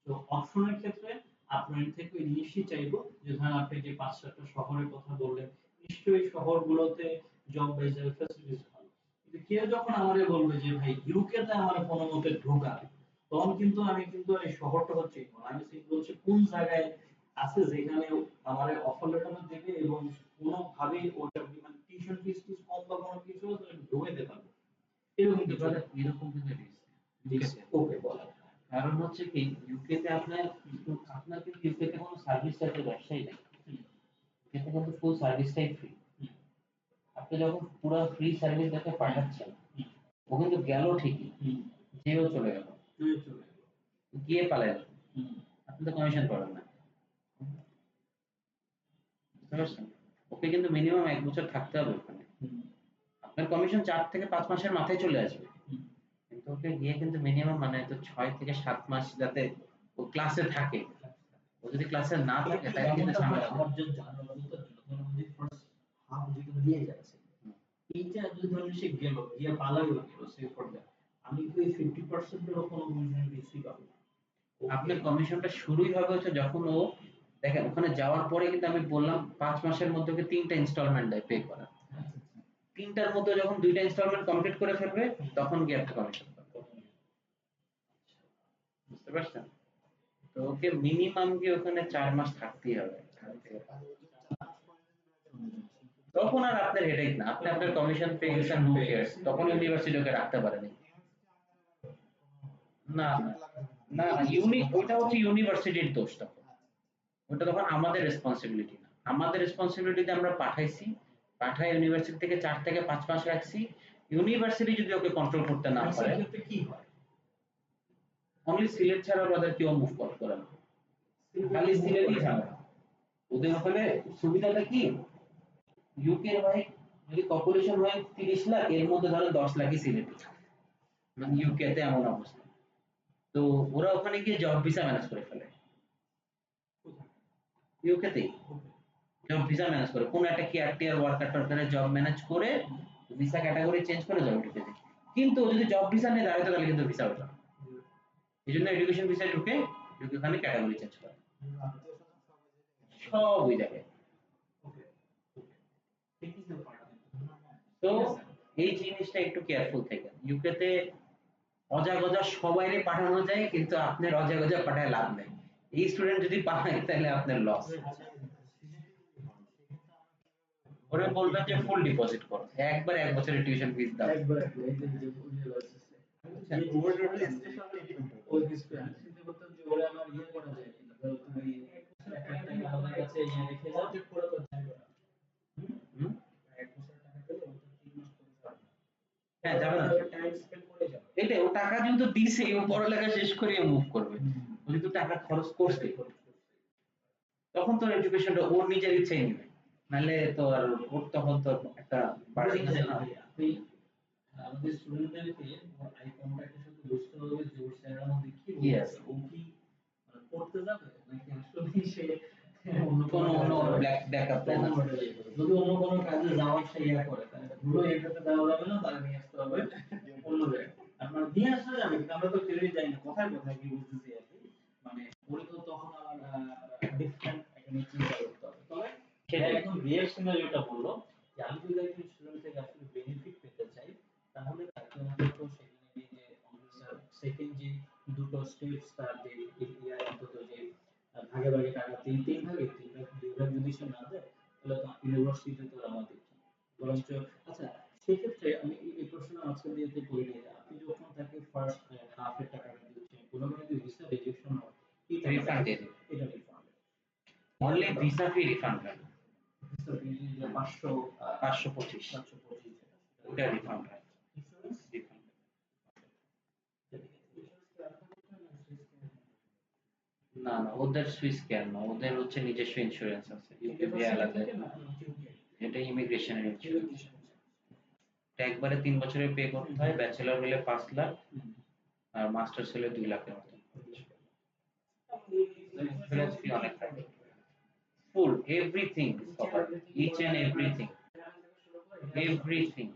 তো অপশনের ক্ষেত্রে আপনার থেকে ওই জিনিসই চাইবো যে ধরেন আপনি যে 5-7টা শহরের কথা বললেন, নিশ্চয়ই শহরগুলোতে জব বেজার ফ্যাসিলিটিস ভালো। কিন্তু কেউ যখন আমারে বলবে যে ভাই ইউকে তে আমার কোনো মতে ঢোকা, তখন কিন্তু আমি কিন্তু এই শহরটা হচ্ছে আমি চিন্তা করছি কোন জায়গায় আছে যেখানে আমার অফার লেটার দেবে এবং কোনোভাবে ওটা মানে টিউশন ফিস কম বা কোনো কিছু ঢুকে দিতে পারবো এরকম কিছু এরকম কিন্তু রিস্ক ওকে বলা কারণ হচ্ছে কি ইউকে তে আপনার আপনার কিন্তু ইউকে তে কোনো সার্ভিস চার্জের ব্যবসাই নেই। ইউকে তে কিন্তু ফুল সার্ভিসটাই ফ্রি। আপনি যখন পুরো ফ্রি সার্ভিস দেখে পাঠাচ্ছেন ও কিন্তু গেল ঠিকই, যেও চলে গেল, গিয়ে পালেন, আপনি তো কমিশন পাবেন না, বুঝতে পারছেন? ওকে কিন্তু মিনিমাম 1 বছর থাকতে হবে ওখানে। আপনার কমিশন 4 থেকে 5 মাসের মাথায় চলে আসবে, কিন্তু ওকে গিয়ে কিন্তু মিনিমাম মানে তো 6 থেকে 7 মাস যাতে ও ক্লাসে থাকে। ও যদি ক্লাসে না থাকে তাহলে কিন্তু ঝামেলা হবে। আমার যে জানার কথা যখন আমাদের ফার্স্ট হাফ যেটা দিয়ে যাচ্ছে এইটা যদি ধরেন সে গেল গিয়ে পালালো গেল সে করবে আমি কি ওই 50% এর কোনো কমিশন বেশি পাবো না আপনার কমিশনটা শুরুই হবে হচ্ছে যখন ও দেখেন ওখানে যাওয়ার পরে কিন্তু আমি বললাম 5 মাসের মধ্যে ওকে 3টা ইনস্টলমেন্ট দেয় পে করা। 3টার মধ্যে যখন 2টা ইনস্টলমেন্ট কমপ্লিট করে ফেলবে তখন গিয়ে একটা কমিশন পাবে, বুঝতে পারছেন? তো ওকে মিনিমাম কি ওখানে 4 মাস থাকতেই হবে। তখন আর আপনার হেডেক না, আপনি আপনার কমিশন পেয়ে গেছেন, নো কেয়ার, তখন ইউনিভার্সিটি ওকে রাখতে পারেনি। না না ওইটা হচ্ছে ইউনিভার্সিটির দোষ, তখন ওটা তখন আমাদের রেসপন্সিবিলিটি না। আমাদের রেসপন্সিবিলিটিতে আমরা পাঠাইছি, পাঠায় ইউনিভার্সিটি থেকে 4 থেকে 5 মাস রাখছি। ইউনিভার্সিটি যদি ওকে কন্ট্রোল করতে না পারে, সেক্ষেত্রে কি হয় অনলি সিলেট ছাড়া ওদের কেউ মুভ করে না, খালি সিলেটই ঝামেলা। ওদের ওখানে সুবিধাটা কি, ইউকে এর ভাই যদি পপুলেশন হয় 30 লাখ, এর মধ্যে ধরেন 10 লাখই সিলেটি, মানে ইউকে তে এমন অবস্থা। তো ওরা ওখানে গিয়ে জব ভিসা ম্যানেজ করে ফেলে, ইউকে তেই জব ভিসা ম্যানেজ করে, কোন একটা কেয়ার টিয়ার ওয়ার্কার টার্কারের জব ম্যানেজ করে ভিসা ক্যাটাগরি চেঞ্জ করে জব ঢুকে দেয়। কিন্তু ও যদি জব ভিসা নিয়ে দাঁড়াতে তাহলে কিন্তু ভিসা ওঠে না। এই জন্য এডুকেশন ভিসা ঢুকে ঢুকে ওখানে ক্যাটাগরি চেঞ্জ করে সব ওই জায়গায়। তো এই জিনিসটা একটু কেয়ারফুল থেকে, ইউকে তে অজাগজা সবাইরে পাঠানো যায় কিন্তু আপনার অজাগজা পাঠায় লাভ নেই। এই স্টুডেন্ট যদি পাঠায় তাহলে আপনার লস। ওরা বলবে যে ফুল ডিপোজিট করো, একবার 1 বছরের টিউশন ফিস দাও। একবার এই যে বুঝে যাচ্ছে এই ওভারড্রাফট স্পেশালি ওই ডিসপ্লেন্স চিন্তা করতেন যে ওরা আমার ইয়ে করা যায় কিনা ধরো তুমি একটা আমাদের কাছে ইয়ে রেখে যাও যে পুরো তো চাই করা হুম? 1 বছর টাকা পেলে ওটা 3 মাস করে যাবে হ্যাঁ যাবে না, টাইম স্পেন্ড করে যাবে এটাই ও টাকা যেহেতু দিছে ও পড়ালেখা শেষ করে মুভ করবে, ও যেহেতু টাকা খরচ করছে তখন তো এডুকেশনটা ওর নিজের ইচ্ছাই নেবে, নাহলে তো আর ওর তখন তো একটা বাড়ি আছে না। আপনি আমাদের স্টুডেন্টদেরকে আই কন্টাক্টের সাথে বুঝতে হবে যে ওর স্যার আমাদের কি Yes. বলছে ও কি মানে পড়তে যাবে নাকি আসলে সে অন্য কোনো কোনো অন্য ব্যাকআপ প্ল্যান আছে। যদি অন্য কোনো কাজে যাওয়ার সে ইয়া করে তাহলে পুরো এটাতে দেওয়া যাবে না, তাহলে নিয়ে আসতে হবে অন্য জায়গায়। আপনার নিয়ে আসা যাবে কিন্তু আমরা তো ফেলে যাই না, কথায় কথায় কি বুঝতেছি আর কি মানে ওরে তো তখন আমার ডিফারেন্ট একটা নিয়ে চিন্তা করতে হবে। তবে সেটা একদম রিয়েল সিনারিওটা বললো যে আমি যদি একজন স্টুডেন্ট থেকে আসলে বেনিফিট পেতে চাই তাহলে তাকে অন্তত সেখানে গিয়ে যে সেকেন্ড যে দুটো স্টেপস তার যে ইয়ার অন্তত যে ভাগে ভাগে টাকা তিন ভাগে 3 ভাগ 2 ভাগ যদি সে না দেয় তাহলে তো ইউনিভার্সিটিতে তো আমাদের কি বরঞ্চ আচ্ছা সেক্ষেত্রে আমি এই প্রশ্ন আজকে দিয়ে করে নিয়ে আপনি যখন তাকে ফার্স্ট হাফের টাকাটা দিচ্ছেন কোনো যদি ভিসা রিজেকশন হয় এটা রিফান্ড দিয়ে দিবে, এটা রিফান্ড অনলি ভিসা ফি রিফান্ড হয়, ভিসা ফি যে 525 525 ওটা রিফান্ড হয়। Insurance Refund। না না ওদের সুইস কেয়ার না, ওদের হচ্ছে নিজস্ব ইন্স্যুরেন্স আছে, ইউকে আলাদা, এটা ইমিগ্রেশনের ইন্স্যুরেন্স। এটা একবারে 3 বছরের পে করতে হয়, ব্যাচেলর হলে 5 লাখ আর মাস্টার্স হলে 2 লাখের মতো। ইন্স্যুরেন্স ফি অনেক থাকে, full everything cover, each and everything, everything.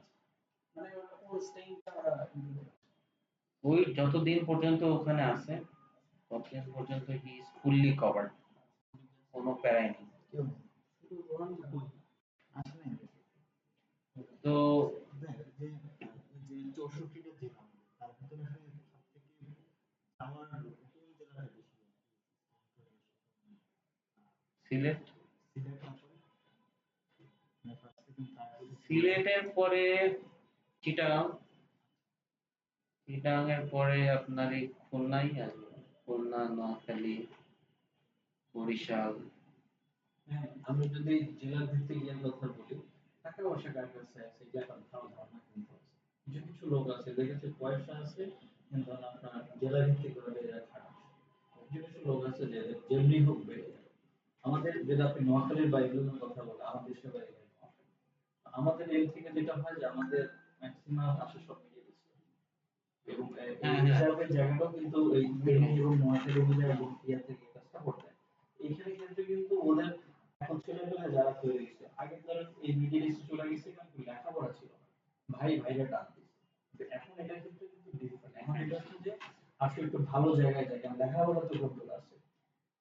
ওই যতদিন পর্যন্ত ওখানে আছে ততদিন পর্যন্ত হি ইজ ফুললি কভার্ড, কোনো প্যারাই নেই। তো যে 64টা জেলা তার ভিতরে আসলে সবথেকে সিলেটের পরে চিটাগাং, চিটাগাং এর পরে আপনার এই খুলনাই আসবে, খুলনা, নোয়াখালী, বরিশাল। হ্যাঁ, আমি যদি জেলার ভিত্তিক ইয়ার কথা বলি, টাকা পয়সা কার কাছে আছে এটা একটা ভালো ধারণা কিন্তু আছে। কিছু কিছু লোক আছে দেখেছে পয়সা আছে কিন্তু আপনার জেলা ভিত্তিক ভাবে এরা খারাপ। কিছু কিছু লোক আছে যে যেমনি হোক বেড়ে যাবে। আমাদের যদি আপনি নোয়াখালীর বাইরের কথা বলেন, আমার দেশের বাইরে নোয়াখালী, আমাদের এই থেকে যেটা হয় যে আমাদের ম্যাক্সিমাম আসে সব মিলিয়ে গেছে এবং এই হ্যাঁ, হ্যাঁ। রিজার্ভের জায়গাটাও কিন্তু এই ফেনী এবং নোয়াখালী মিলে এবং ইয়া থেকে কাজটা করতে হয়। এইখানে ক্ষেত্রে কিন্তু ওদের এখন ছেলেপেলে যারা তৈরি হয়েছে আগে তারা এই মিডিল ইস্টে চলে গেছে কিন্তু লেখাপড়া ছিল না, ভাই ভাইরা টান দিছে। কিন্তু এখন এটা কিন্তু কিন্তু ডিফারেন্ট। এখন এটা হচ্ছে যে আসলে একটু ভালো জায়গায় যায় কারণ লেখাপড়া তো করতে আছে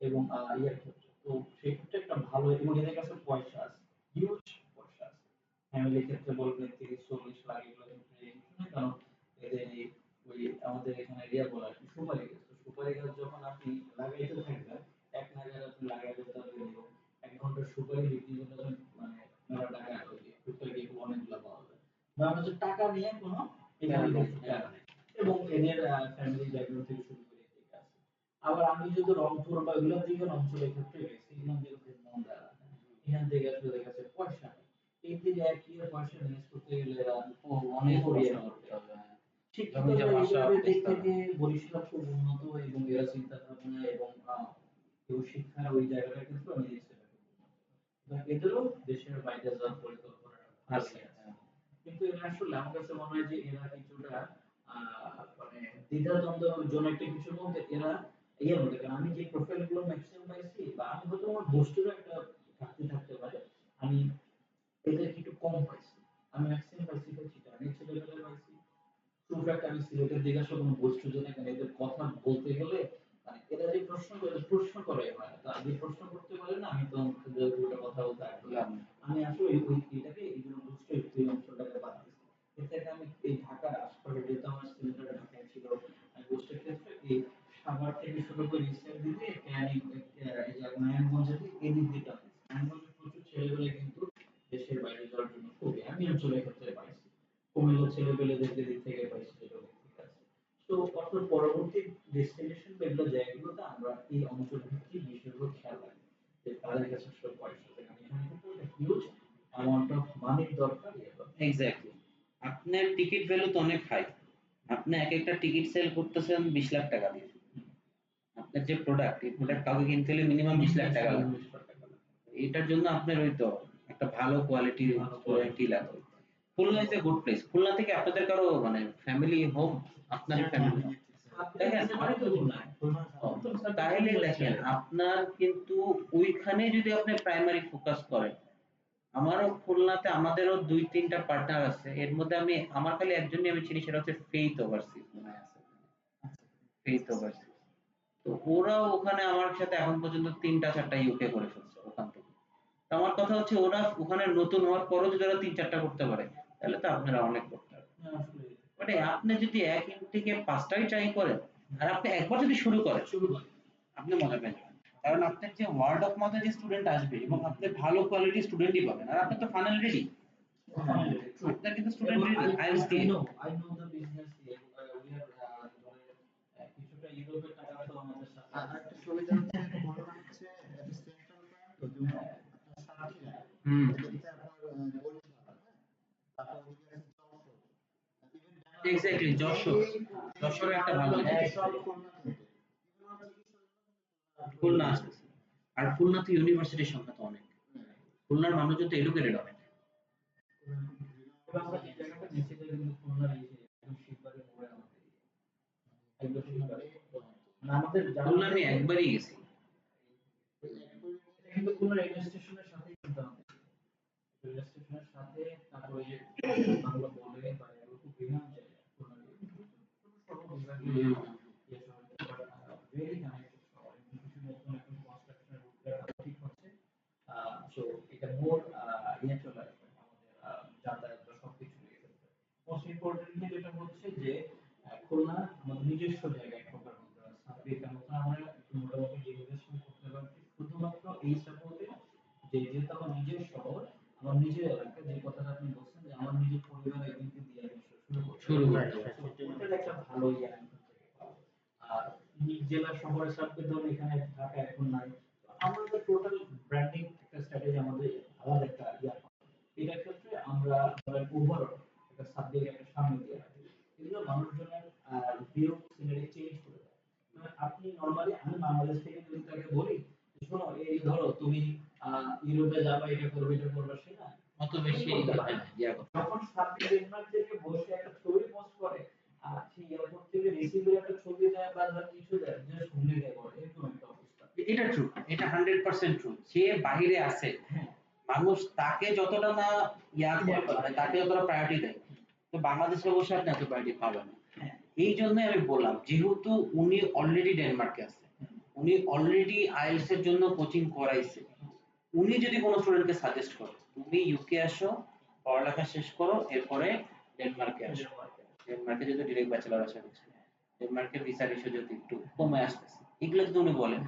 এবং ইয়ার ক্ষেত্রে তো সেই ক্ষেত্রে একটা ভালো এবং এদের কাছে পয়সা আছে, হিউজ পয়সা আছে। ফ্যামিলির ক্ষেত্রে বলবেন 30-40 লাখ এগুলো কিন্তু এই না, কারণ এদের এই ওই আমাদের এখানে এরিয়া বলা হয় কি সুপারি গাছ। তো সুপারি গাছ যখন আপনি লাগাইতে থাকবেন এক নাগারে আপনি লাগাইতে থাকবেন এবং 1 ঘন্টা সুপারি বিক্রি করতে যখন মানে মেলা টাকা হবে টুকটাক একটু অনেকগুলো পাওয়া যায়। মানে হচ্ছে টাকা নিয়ে কোনো এখানে কিছু টাকা নেই এবং এদের ফ্যামিলি ব্যাকগ্রাউন্ড থেকে শুরু করে ঠিক আছে। আবার আমি যদি রংপুর বা ওইগুলোর দিকে অঞ্চলের ক্ষেত্রে গেছি এখান থেকে মন্দা এখান থেকে আসলে দেখা যাচ্ছে পয়সা নেই। এই যে এক ইয়ার পয়সা ম্যানেজ করতে গেলে এরা অনেক করিয়ে কষ্ট করতে করতে হবে, হ্যাঁ। শিক্ষিত জমি জমা সব লেভেলের দিক বুঝতে হবে। থেকে বরিশাল খুব উন্নত এবং এরা চিন্তা ভাবনা এবং কেউ শিক্ষার ওই জায়গাটা কিন্তু আমি দেখছি এটা খুব উন্নত। এবং এদেরও দেশের বাইরে যাওয়ার পরিকল্পনা আছে, আছে। হ্যাঁ। কিন্তু এরা আসলে আমার কাছে মনে হয় যে এরা কিছুটা মানে দ্বিধাদ্বন্দ্বের জন্য একটা কিছুর মধ্যে এরা ইয়ে মনে করেন আমি যে প্রোফাইল গুলো ম্যাক্সিমাম পাইছি বা আমি হয়তো আমার গোষ্ঠীরও একটা ঘাটতি থাকতে পারে, আমি এদের একটু কম পাইছি। আমি ম্যাক্সিমাম পাইছি চিটাগাং ছেলেপেলে পাইছি। টুকটাক আমি সিলেটের দিকে আসলে কোনো গোষ্ঠী জন্য এখানে এদের কথা বলতে গেলে মানে এরা যে প্রশ্ন করে হয় তা যে প্রশ্ন করতে পারে না আমি তো পুরোটা কথা বলতে আগ্রহী। আমি আসলে ওই এটাকে এইগুলো গোষ্ঠী এই অঞ্চলটাকে বাদ দিচ্ছি। এর থেকে আমি এই ঢাকার আশপাশে যেহেতু আমার সিলেটের ঢাকায় ছিল আমি গোষ্ঠীর ক্ষেত্রে এই সাভার থেকে শুরু করে ইসের দিকে ক্যানিং এই যে নারায়ণগঞ্জের দিকে এই দিক দিয়ে আমি নারায়ণগঞ্জের প্রচুর ছেলেপেলে কিন্তু দেশের বাইরে যাওয়ার জন্য খুবই আমি অঞ্চলের ক্ষেত্রে পাইছি। কুমিল্লার ছেলেপেলেদেরকে দিক থেকে পাইছি যেটা ঠিক আছে। তো অর্থাৎ পরবর্তী ডেস্টিনেশন বা এগুলো জায়গাগুলোতে আমরা এই অঞ্চল ভিত্তিক বিষয়গুলো খেয়াল রাখি যে তাদের কাছে আসলে পয়সা থাকে এখানে কিন্তু একটা হিউজ অ্যামাউন্ট অফ মানির দরকার এক্স্যাক্টলি। আপনার টিকিট ভ্যালু তো অনেক হাই। আপনি এক একটা টিকিট সেল করতেছেন 20 লাখ টাকা দিয়ে। আপনার যে প্রোডাক্ট, এই প্রোডাক্ট কাউকে কিনতে হলে মিনিমাম 20 লাখ টাকা লাগবে। এটার জন্য আপনার ওই তো একটা ভালো কোয়ালিটির স্টুডেন্টই লাগবে। Khulna is a good place. Khulna থেকে আপনাদের কারো মানে ফ্যামিলি হোম, আপনারই ফ্যামিলি হোম দেখেন তাহলে দেখেন আপনার কিন্তু ওইখানে যদি আপনি প্রাইমারি ফোকাস করেন। আমারও খুলনাতে আমাদেরও 2-3টা পার্টনার আছে, এর মধ্যে আমি আমার খালি একজনই আমি চিনি, সেটা হচ্ছে ফেইথ ওভারসিজ মনে আছে, ফেইথ ওভারসিজ। তো ওরাও ওখানে আমার সাথে এখন পর্যন্ত 3টা 4টা ইউকে করে ফেলছে ওখান থেকে। তো আমার কথা হচ্ছে ওরা ওখানে নতুন হওয়ার পরও যদি ওরা 3-4টা করতে পারে তাহলে তো আপনারা অনেক করতে পারবেন। মানে আপনি যদি এক থেকে 5টাই ট্রাই করেন আর আপনি একবার যদি শুরু করেন আপনি মজা পেয়ে যাবেন। কারণ আপনার যে ওয়ার্ড অফ মাউথে যে স্টুডেন্ট আসবে এবং আপনি ভালো কোয়ালিটির স্টুডেন্টই পাবেন আর আপনার তো ফানেল রেডি। আপনার কিন্তু স্টুডেন্ট রেডি আইএলটিএস দিয়ে। I know the business here. We are কিছুটা ইউরোপের টাকা তো আমাদের সাথে আরেকটা সুবিধা হচ্ছে খুলনা হচ্ছে একটা সেন্ট্রাল পয়েন্ট তো যেমন আপনার সাতক্ষীরা হুম, এদিকে আপনার বরিশাল হ্যাঁ তারপর ওদিকে আছে যশোর ইভেন এক্স্যাক্টলি যশোর। যশোর একটা ভালো জায়গা। সব খুলনা কিন্তু খুলনা আসতেছে। আর খুলনাতে ইউনিভার্সিটির সংখ্যা তো অনেক। খুলনার মানুষজন তো এডুকেটেড অনেক। আমরা যে জায়গাটা নিচে কিন্তু খুলনার এই যে একদম শিববাড়ি মোড়ে আমাদের একদম শিববাড়ি মানে আমাদের খুলনা আমি একবারই গেছি। কিন্তু খুলনা রেলওয়ে স্টেশনের সাথেই কিন্তু আমাদের রেলওয়ে স্টেশনের সাথে তারপরে যে বাংলা বলে বা এগুলো খুব বিমান জায়গা খুলনা ছোট বিভাগীয় ইয়ে শহর ভেরি কানেক্টেড শহর এবং কিছু নতুন এখন কনস্ট্রাকশনের রুটটা ঠিক হচ্ছে সো এটা মোর ইয়ে চলে আসবে আমাদের যাতায়াত বা সবকিছু নিয়ে ফেলতে মোস্ট ইম্পর্টেন্টলি যেটা হচ্ছে যে খুলনা আমাদের নিজস্ব জায়গা এক প্রকার মধ্যে সার্বিক মতো আমরা একটু মোটামুটি ইনভেস্টমেন্ট করতে পারছি শুধুমাত্র এই সাপোর্টে যে যেহেতু আমার নিজের শহর আমার নিজের এলাকা যে কথাটা আপনি বলছেন যে আমার নিজের পরিবার এজেন্সি দিয়ে আমি শুরু Right, করতে right, হবে। right. এটা একটা ভালো ইয়ে আমি এখান থেকে পাবো। আর নিজ জেলা শহরের সাথে ধরুন এখানে ঢাকা এখন নাই, তো আমাদের টোটাল ব্র্যান্ডিং একটা স্ট্র্যাটেজি আমাদের আলাদা একটা ইয়া এটার ক্ষেত্রে আমরা ওভারঅল একটা সাবজেক্ট একটা সামনে দিয়ে রাখি, এগুলো মানুষজনের ভিউ সিনারি চেঞ্জ করে দেয়। মানে আপনি নরমালি আমি বাংলাদেশ থেকে যদি তাকে বলি যে, শোনো এই ধরো তুমি ইউরোপে যাবা এটা করবে এটা করবে, সে না অত বেশি করতে পারে না। ইয়া করতে হবে। যখন সাবজেক্ট ডেনমার্ক থেকে বসে একটা ছবি পোস্ট করে আর সেই এয়ারপোর্ট থেকে রিসিভের একটা ছবি দেয় বা ধর কিছু দেয় যে শুনে দেয় বলে এরকম একটা অবস্থা। এটা ট্রু, এটা 100% ট্রু। যে বাইরে আছে হ্যাঁ মানুষ তাকে যতটা না ইয়া করে, মানে তাকে যতটা প্রায়োরিটি দেয়, তো বাংলাদেশে বসে আপনি এত প্রায়োরিটি পাবেন না। হ্যাঁ এই জন্যই আমি বললাম, যেহেতু উনি অলরেডি ডেনমার্কে আছে, উনি অলরেডি আইএলটিএস এর জন্য কোচিং করাইছে, উনি যদি কোনো স্টুডেন্টকে সাজেস্ট করে তুমি ইউকে আসো, পড়ালেখা শেষ করো, এরপরে ডেনমার্কে আসো, ডেনমার্কে যদি ডিরেক্ট ব্যাচেলর আসা হচ্ছে, ডেনমার্কের ভিসার ইস্যু যদি একটু কমে আসতেছে, এগুলো যদি উনি বলেন,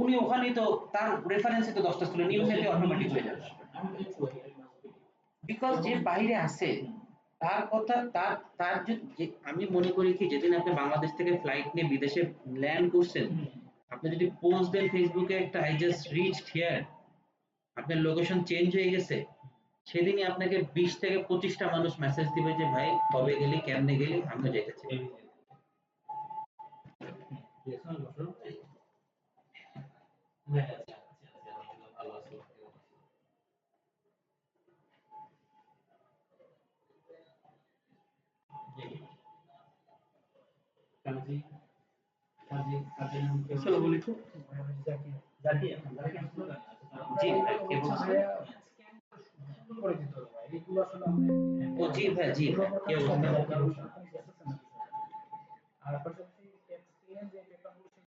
উনি ওখানেই তো তার রেফারেন্সে তো 10টা স্টুডেন্ট ইমিডিয়েটলি অটোমেটিক হয়ে যাবে। আমি কিছু বিকজ যে বাইরে আছে তার কথা, তার আমি মনে করি কি, যেদিন আপনি বাংলাদেশ থেকে ফ্লাইট নিয়ে বিদেশে ল্যান্ড করছেন, আপনি যদি পোস্ট দেন ফেসবুকে একটা আই জাস্ট রিচড হিয়ার, আপনার লোকেশন চেঞ্জ হয়ে গেছে, সেদিনই আপনাকে 20 থেকে 25টা মানুষ মেসেজ দিবে যে ভাই কবে গেলি, কেমনে গেলি, আমি যেতেছি। কাজী কাজী কাজী নাম কি? আসসালামু আলাইকুম। জাকির। জাকিয়া জাকিয়া স্লোগান জি ভাই, কে বলছেন? সুন্দর করে দিতে হবে ভাই। এগুলো আসলে আমরা ও জি ভাই, জি ভাই, কে বলছেন? আর পাশাপাশি